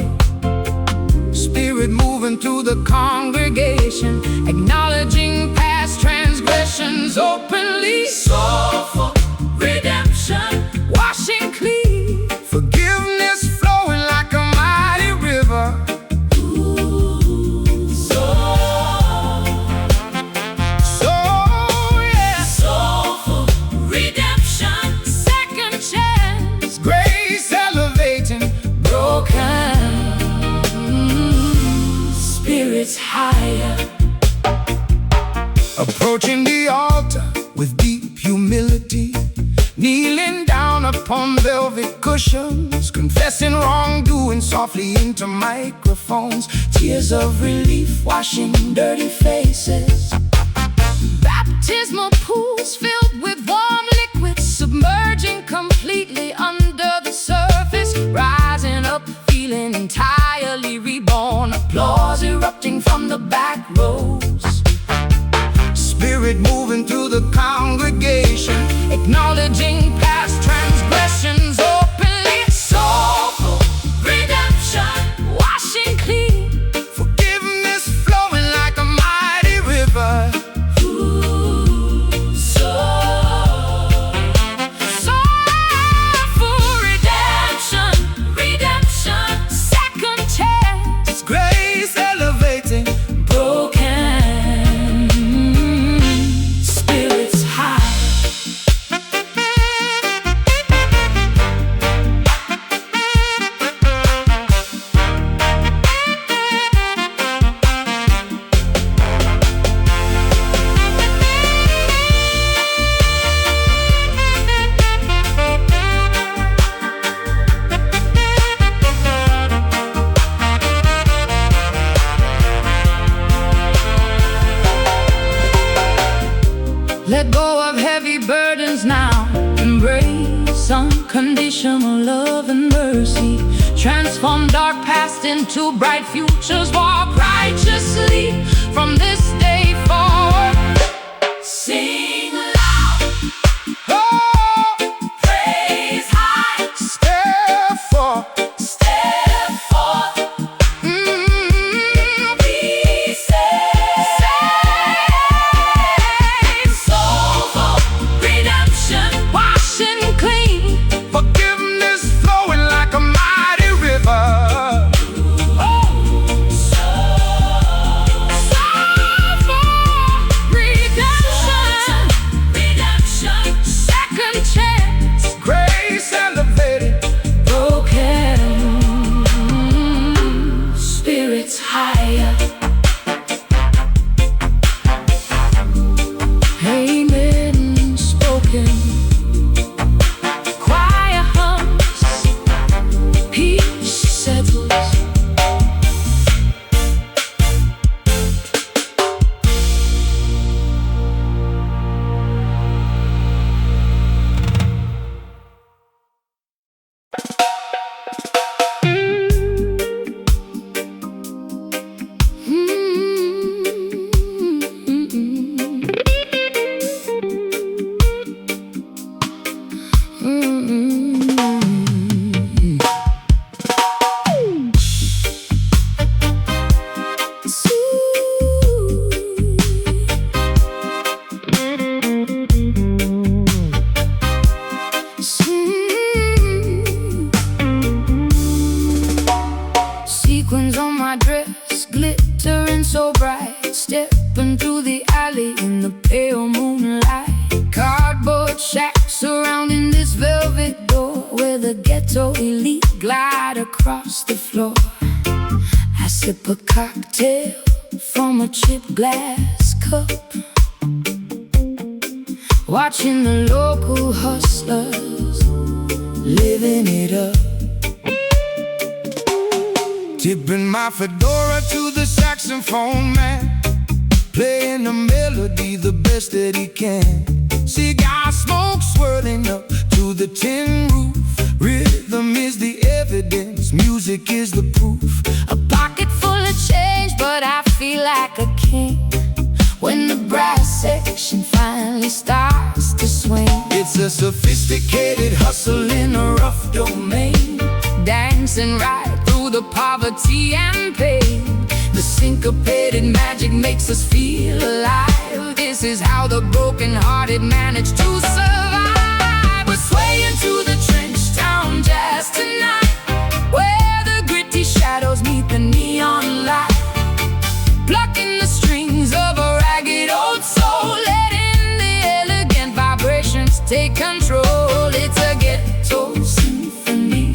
Spirit moving through the Congregation acknowledging past transgressions openly. soulful Redemption washing clean. forgiveness flowing like a mighty river. So yeah, Soulful redemption, second chance, grace elevating, broken spirits higher. approaching the altar with deep humility, kneeling down upon velvet cushions, confessing wrongdoing softly into microphones. Tears of relief washing dirty faces. Baptismal pools filled with warm liquids, submerging completely under the surface. Rising up, feeling entirely reborn. Applause erupting from the back rows. Spirit moving through the congregation, Acknowledging past transgressions openly. Soulful redemption, washing clean. forgiveness flowing like a mighty river. Soulful redemption, redemption, second chance. Grace elevating, Broken spirits high. Let go of heavy burdens now. Embrace unconditional love and mercy. Transform dark past into bright futures. Walk righteously from this day forward. Sing loud, oh, praise high, step forth. step forth, be saved. Soulful redemption, washing clean. Forgiveness flowing like a mighty river. Soulful redemption, redemption, second chance. Grace elevated, Broken spirits higher. Amen spoken. Choir hums, peace settles. Sequins on my dress, glittering so bright. Stepping through the alley in the pale moonlight. Cardboard shacks surrounding this velvet door, where the ghetto elite glide across the floor. I sip a cocktail from a chipped glass cup, watching the local hustlers living it up. tipping my fedora to the saxophone man, playing a melody the best that he can. Cigar smoke swirling up to the tin roof. Rhythm is the evidence, music is the proof. A pocket full of change, but I feel like a king when the brass section finally starts to swing. It's a sophisticated hustle in a rough domain, Dancing right through the poverty and pain. The syncopated magic makes us feel alive. This is how the broken-hearted manage to survive. We're swaying to the trench town jazz tonight, where the gritty shadows meet the neon light. Plucking the strings of a ragged old soul, letting the elegant vibrations take control. It's a ghetto symphony,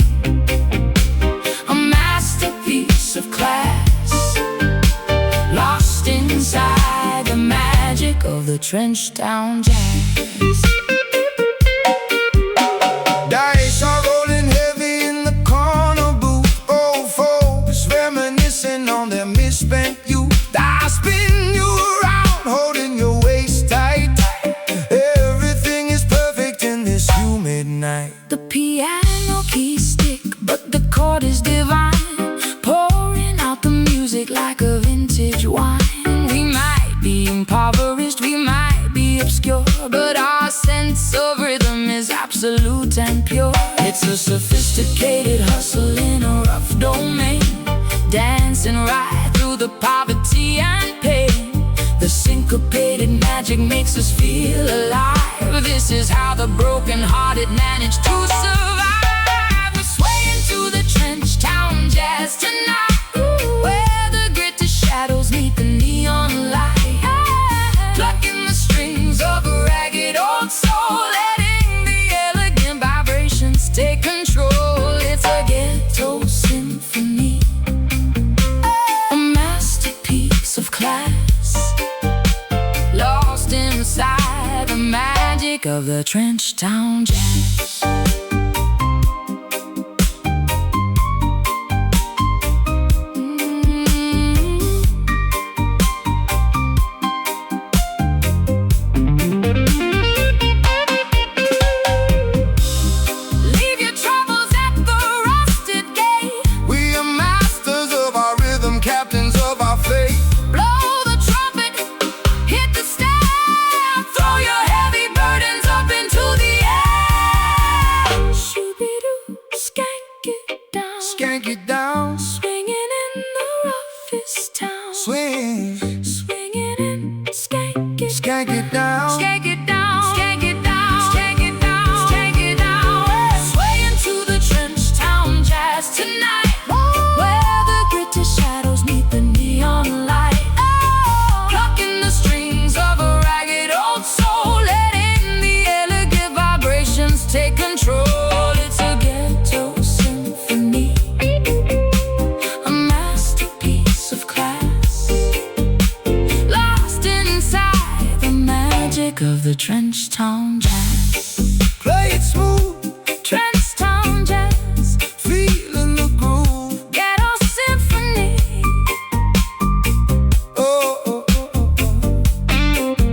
a masterpiece of class, lost inside the magic of the trench town jazz. Dice are rolling heavy in the corner booth. Old folks reminiscing on their misspent youth. I spin you around, holding your waist tight. Everything is perfect in this humid night. The piano keys stick, but the chord is divine, pouring out the music sweet like a vintage wine. We might be impoverished, we might be obscure, but our sense of rhythm is absolute and pure. It's a sophisticated hustle in a rough domain, dancing right through the poverty and pain. The syncopated magic makes us feel alive. This is how the broken-hearted manage to survive. We're swaying to the trench town jazz tonight, where the gritty shadows meet the neon light, plucking the strings of a ragged old soul, letting the elegant vibrations take control. It's a ghetto symphony, a masterpiece of class, lost inside the magic of the trench town jazz. Skank it down, Swinging in the roughest town. swing, Swinging in, skank it, skank it down. skank it down, skank it down, skank it down, skank it down. Swaying to the trench town jazz tonight, where the gritty shadows meet the neon light, plucking the strings of a ragged old soul, letting the elegant vibrations take control. It's a ghetto symphony, a masterpiece of class, lost inside the magic of the trench town jazz. Play it smooth, Trench town jazz, feeling the groove. ghetto symphony. Oh, oh, oh, oh, oh.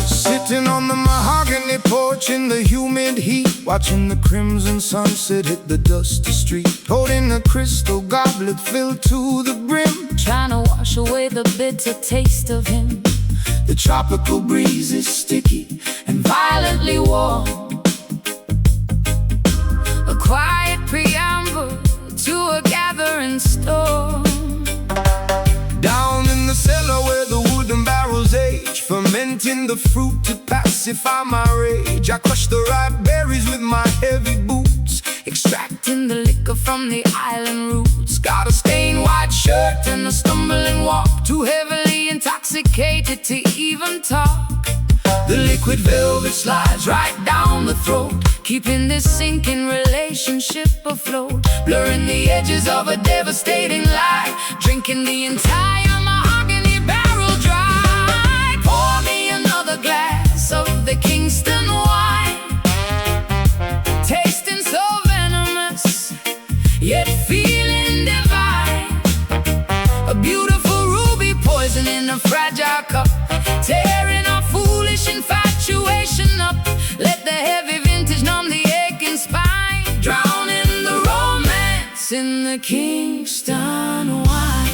Sitting on the mahogany porch in the humid heat, watching the crimson sunset hit the dusty street, holding a crystal goblet filled to the brim. Trying to wash away the bitter taste of him. The tropical breeze is sticky and violently warm. A quiet preamble to a gathering storm. Down in the cellar where the wooden barrels age, fermenting the fruit to pacify my rage. I crush the ripe berries with my heavy boots, Extracting the liquor from the island roots. got a stained white shirt And a stumbling walk, too heavily intoxicated to even talk. The liquid velvet slides right down the throat, Keeping this sinking relationship afloat. Blurring the edges of a devastating lie. Drinking the entire mahogany barrel dry. Pour me another glass of the Kingston wine. Tasting so venomous, yet feeling divine. A beautiful ruby poison in a fragile cup, tearing our foolish infatuation up. Let the heavy vintage numb the aching spine, drowning the romance in the Kingston wine.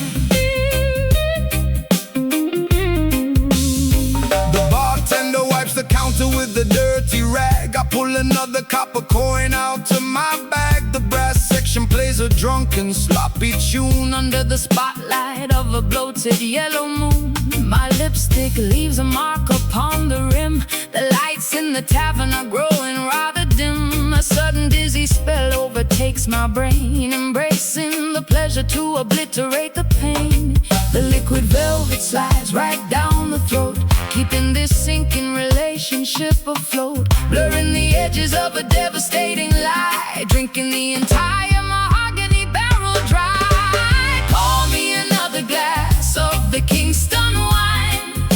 the bartender wipes the counter with the dirty rag. I pull another copper coin out of my bag. The brass section plays a drunken, sloppy tune Under the spotlight of a bloated yellow moon. My lipstick leaves a mark upon the rim. The lights in the tavern are growing rather dim. A sudden dizzy spell overtakes my brain, embracing the pleasure to obliterate the pain. The liquid velvet slides right down the throat, keeping this sinking relationship afloat. Blurring the edges of a devastating lie, drinking the entire mahogany barrel dry. Pour me another glass of the Kingston wine,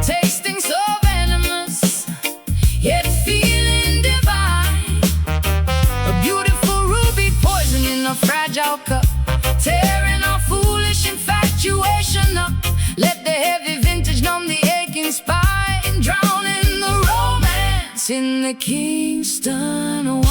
tasting so venomous, yet feeling divine. A beautiful ruby poison in a fragile cup, tearing our foolish infatuation up. Let the heavy vintage numb the aching spine, drowning the romance in the Kingston wine.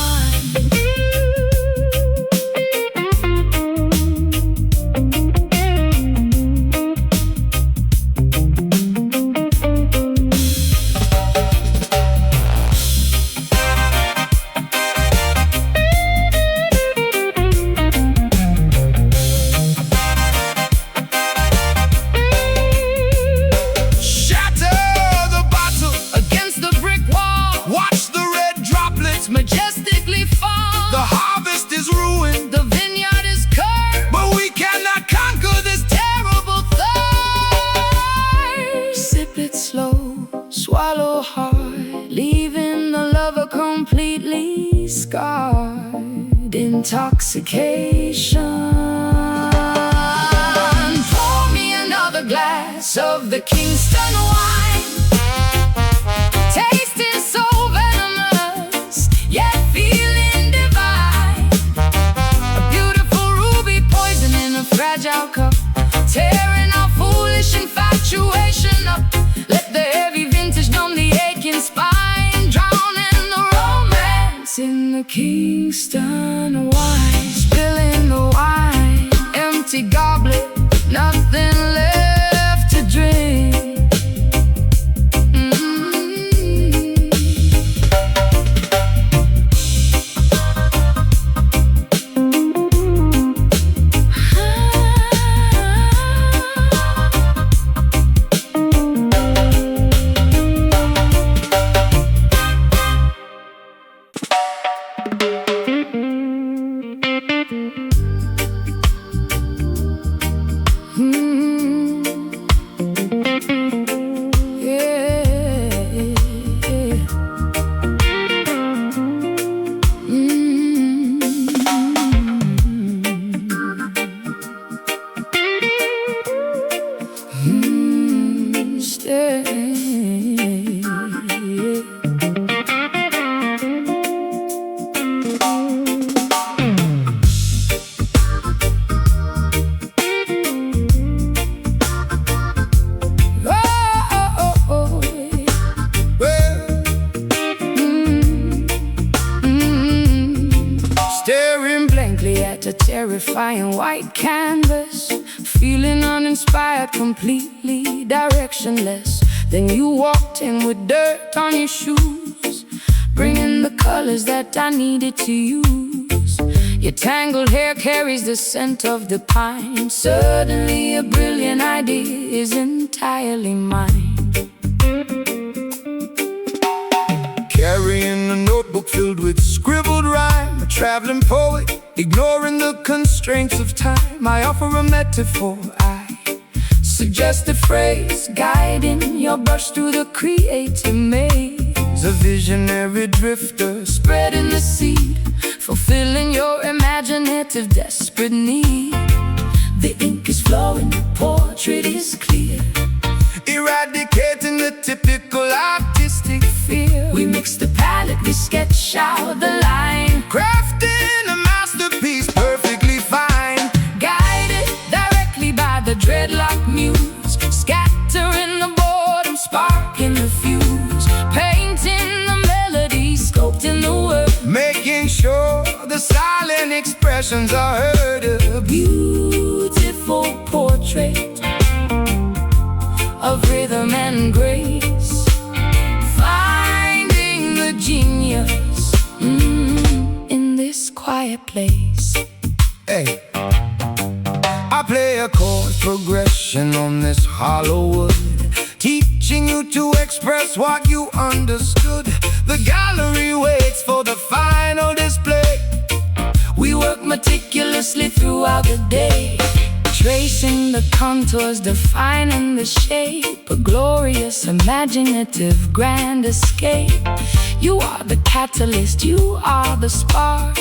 Majestically fall. The harvest is ruined, the vineyard is cursed, but we cannot conquer this terrible thirst. Sip it slow, swallow hard, leaving the lover completely scarred. Intoxication. Pour me another glass of the Kingston wine, tasting so venomous, yet feeling divine. A beautiful ruby poison in a fragile cup, tearing our foolish infatuation up. Let the heavy vintage numb the aching spine, drowning the romance in the Kingston wine. Spilling the wine, empty goblet, nothing left to drink. staring blankly at a terrifying white canvas, feeling uninspired, completely directionless. Then you walked in with dirt on your shoes, bringing the colors that I needed to use. Your tangled hair carries the scent of the pine. Suddenly a brilliant idea is entirely mine. Carrying a notebook filled with scribbled rhyme, a traveling poet, ignoring the constraints of time. I offer a metaphor, I suggest a phrase, guiding your brush through the creative maze. A visionary drifter, spreading the seed, fulfilling your imaginative desperate need. The ink is flowing, the portrait is clear, eradicating the typical artistic fear. We mix the palette, we sketch out the line, crafting a masterpiece perfectly fine. Guided directly by the dreadlock muse, scattering the boredom, sparking the fuse, painting the melody, sculpting the word, making sure the silent expressions are heard. A beautiful portrait of rhythm and grace, finding the genius in this quiet place. Hey, I play a chord progression on this Hollywood, teaching you to express what you understood. The gallery waits for the final display. We work meticulously throughout the day, tracing the contours, defining the shape. A glorious, imaginative, grand escape. You are the catalyst, you are the spark,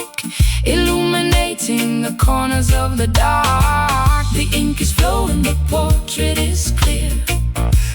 illuminating the corners of the dark. The ink is flowing, the portrait is clear,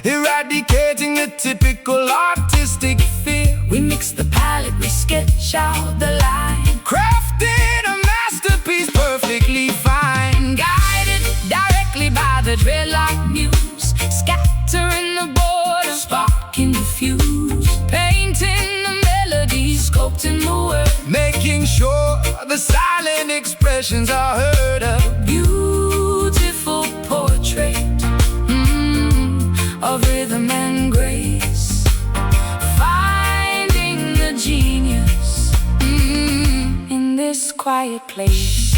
eradicating the typical artistic fear. we mix the palette, we sketch out the line, Crafted a masterpiece perfectly fine. guided directly by the dreadlock muse, scattering the border, sparking the fuse, painting the melodies, sculpting the word, Making sure the silent expressions are heard. A beautiful portrait of rhythm and grace, finding the genius in this quiet place.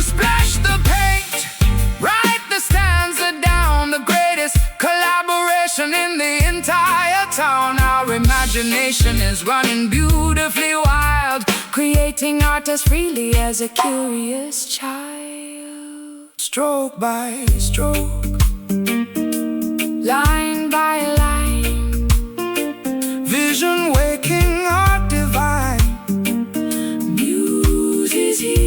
Splash the paint, write the stanza down. The greatest collaboration in the entire town. Our imagination is running beautifully wild, Creating art as freely as a curious child. stroke by stroke, Line by line, vision waking, heart divine. muse is here,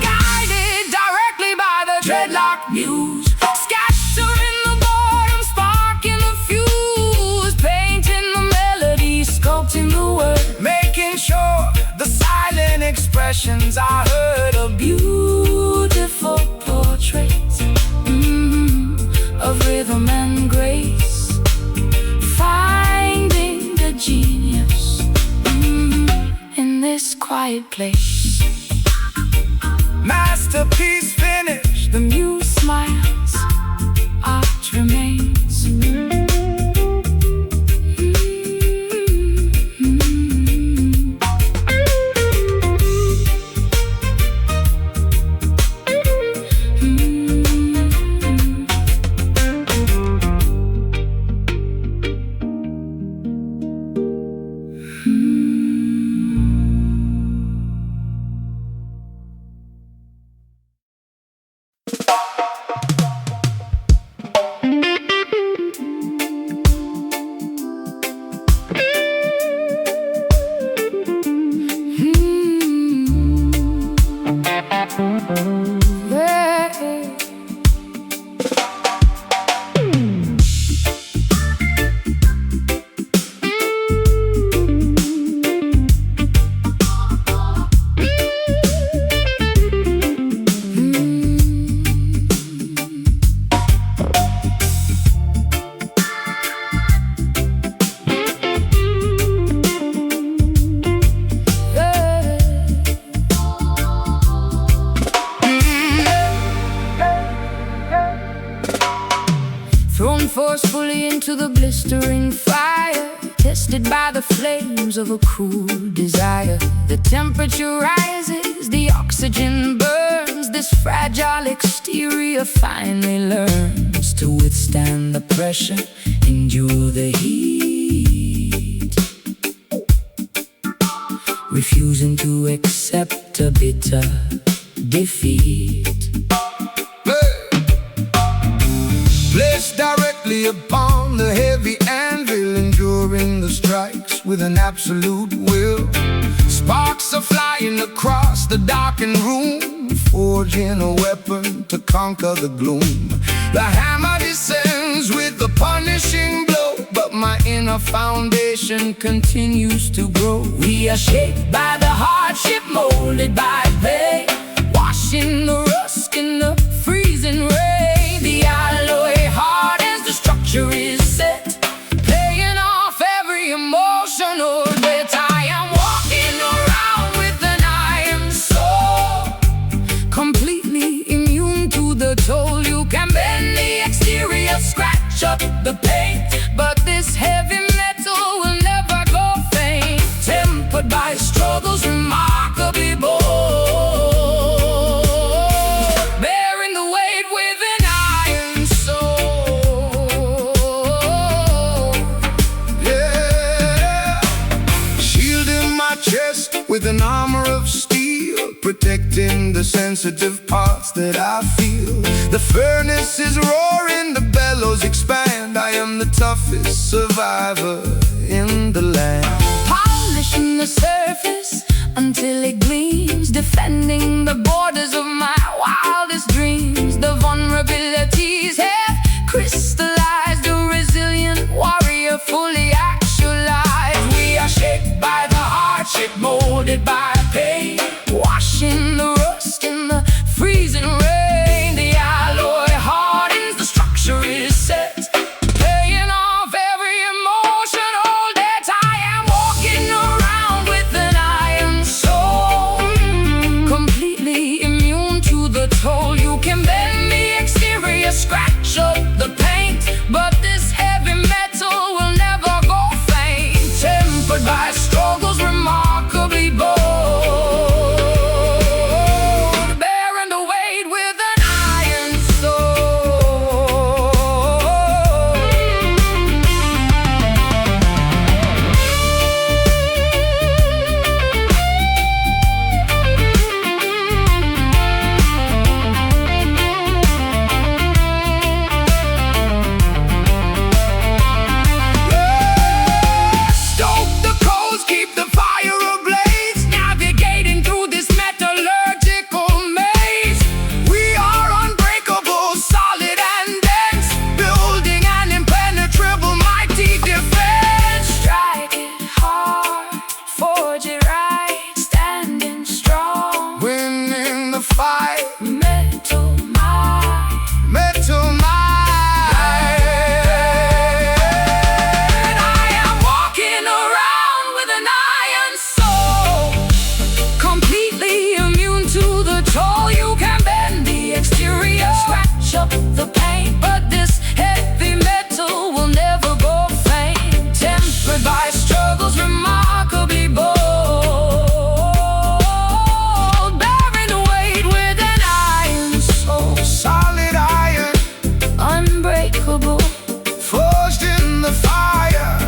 guided directly by the dreadlock muse, scattering the boredom, sparking the fuse, painting the melody, sculpting the word, Making sure the silent expressions are heard. A beautiful portrait of rhythm and grace, finding the genius in this quiet place. masterpiece finished. The muse smiles, art remains. Thrown forcefully into the blistering fire, tested by the flames of a cruel desire. The temperature rises, the oxygen burns. This fragile exterior finally learns to withstand the pressure, endure the heat, refusing to accept a bitter defeat. Placed directly upon the heavy anvil, enduring the strikes with an absolute will. Sparks are flying across the darkened room, forging a weapon to conquer the gloom. The hammer descends with a punishing blow, but my inner foundation continues to grow. We are shaped by the hardship, molded by pain, washing the rust in the freezing rain. The alloy hardens, the structure is set, playing off every emotional bit. I am walking around with an iron soul, completely up the paint, but this heavy metal will never go faint. Tempered by struggles remarkably bold, bearing the weight with an iron soul. Yeah, shielding my chest with an armor of steel, protecting the sensitive parts that I feel. The furnace is roaring, the bellows expand. I am the toughest survivor in the land. Polishing the surface until it gleams, defending the borders of my wildest dreams. The vulnerabilities have crystallized, a resilient warrior fully actualized. We are shaped by the hardship, molded by pain, washing the rust in the freezing rain. The alloy hardens, the structure is set, paying off every emotional debt. I am walking around with an iron soul, completely immune to the toll. You can bend the exterior, scratch up the paint, but this heavy metal will never go faint. Tempered by struggles remarkably bold, bearing the weight with an iron soul. Stoke the coals, keep the fire ablaze, navigating through this metallurgical maze. We are unbreakable, solid and dense, building an impenetrable, mighty defense. Strike it hard, forge it right, standing strong. Winning the fight, Metal mind, metal mind. I am walking around with an iron soul, completely immune to the toll. You can bend the exterior, scratch up the paint, but this heavy metal will never go faint. Tempered by struggles remarkably bold, bearing the weight with an iron soul. Solid iron, Unbreakable, forged in the fire.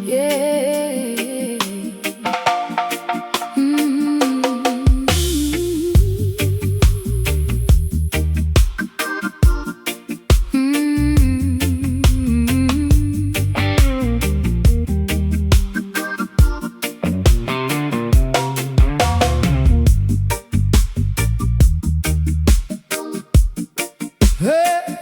yeah. Hey.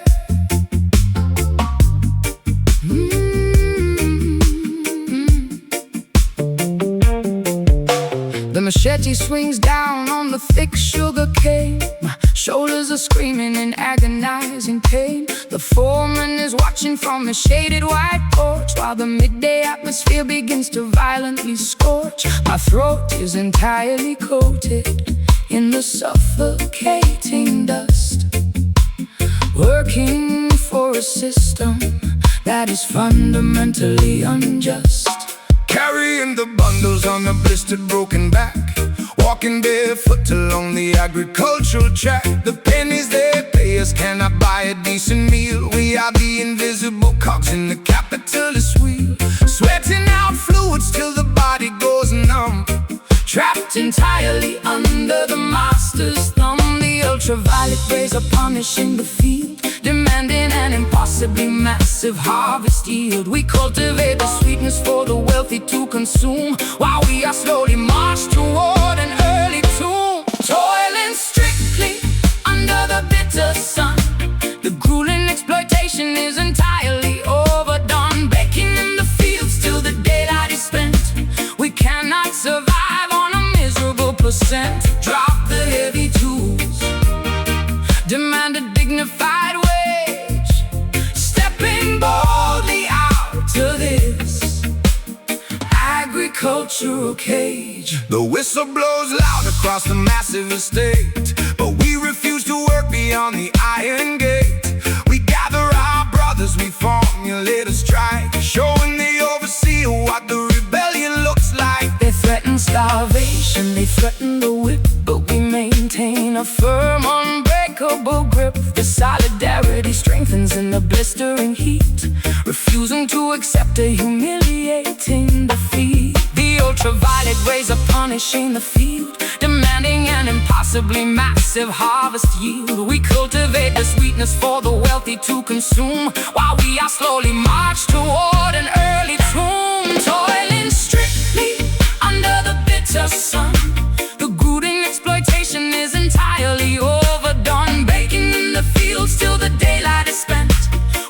The machete swings down on the thick sugar cane. My shoulders are screaming in agonizing pain. The foreman is watching from a shaded white porch, while the midday atmosphere begins to violently scorch. My throat is entirely coated in the suffocating dust, working for a system that is fundamentally unjust. Carrying the bundles on a blistered broken back, walking barefoot along the agricultural track. The pennies they pay us cannot buy a decent meal. We are the invisible cogs in the capitalist wheel, sweating out fluids till the body goes numb, trapped entirely under the master's thumb. The ultraviolet rays are punishing the field, demanding an impossibly massive harvest yield. We cultivate the sweetness for the wealthy to consume, while we are slowly marched toward an early tomb. Toiling strictly under the bitter sun, the percent. Drop the heavy tools, demand a dignified wage, stepping boldly out to this agricultural cage. The whistle blows loud across the massive estate, but we refuse to work beyond the iron gate. We gather our brothers, we formulate a strike, showing the overseer what the rebellion looks like. They threaten starvation, they threaten the whip, but we maintain a firm, unbreakable grip. The solidarity strengthens in the blistering heat, refusing to accept a humiliating defeat. The ultraviolet rays are punishing the field, demanding an impossibly massive harvest yield. We cultivate the sweetness for the wealthy to consume, while we are slowly marched toward an early tomb. Toiling strictly under the bitter sun, the brooding exploitation is entirely overdone. Baking in the fields till the daylight is spent,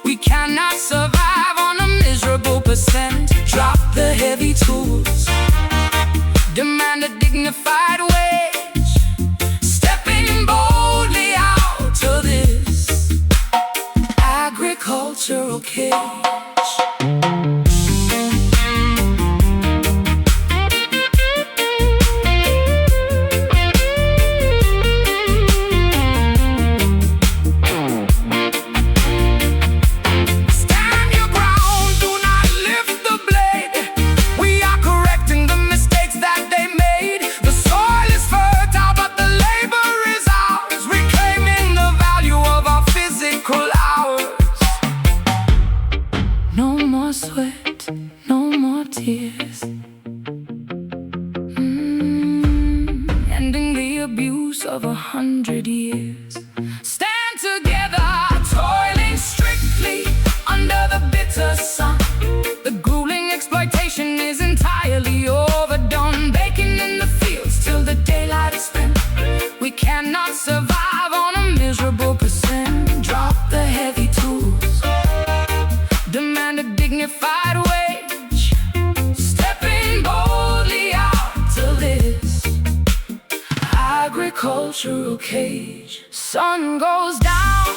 we cannot survive on a miserable percent. Drop the heavy tools, demand a dignified wage, stepping boldly out to this agricultural cage. Sweat, no more tears. Ending the abuse of 100 years. Stand together, toiling strictly under the bitter sun. The grueling exploitation is entirely overdone. Baking in the fields till the daylight is spent, we cannot survive on a miserable percent. Drop the heavy tools, demand a dignified wage, stepping boldly out to this agricultural cage. Sun goes down,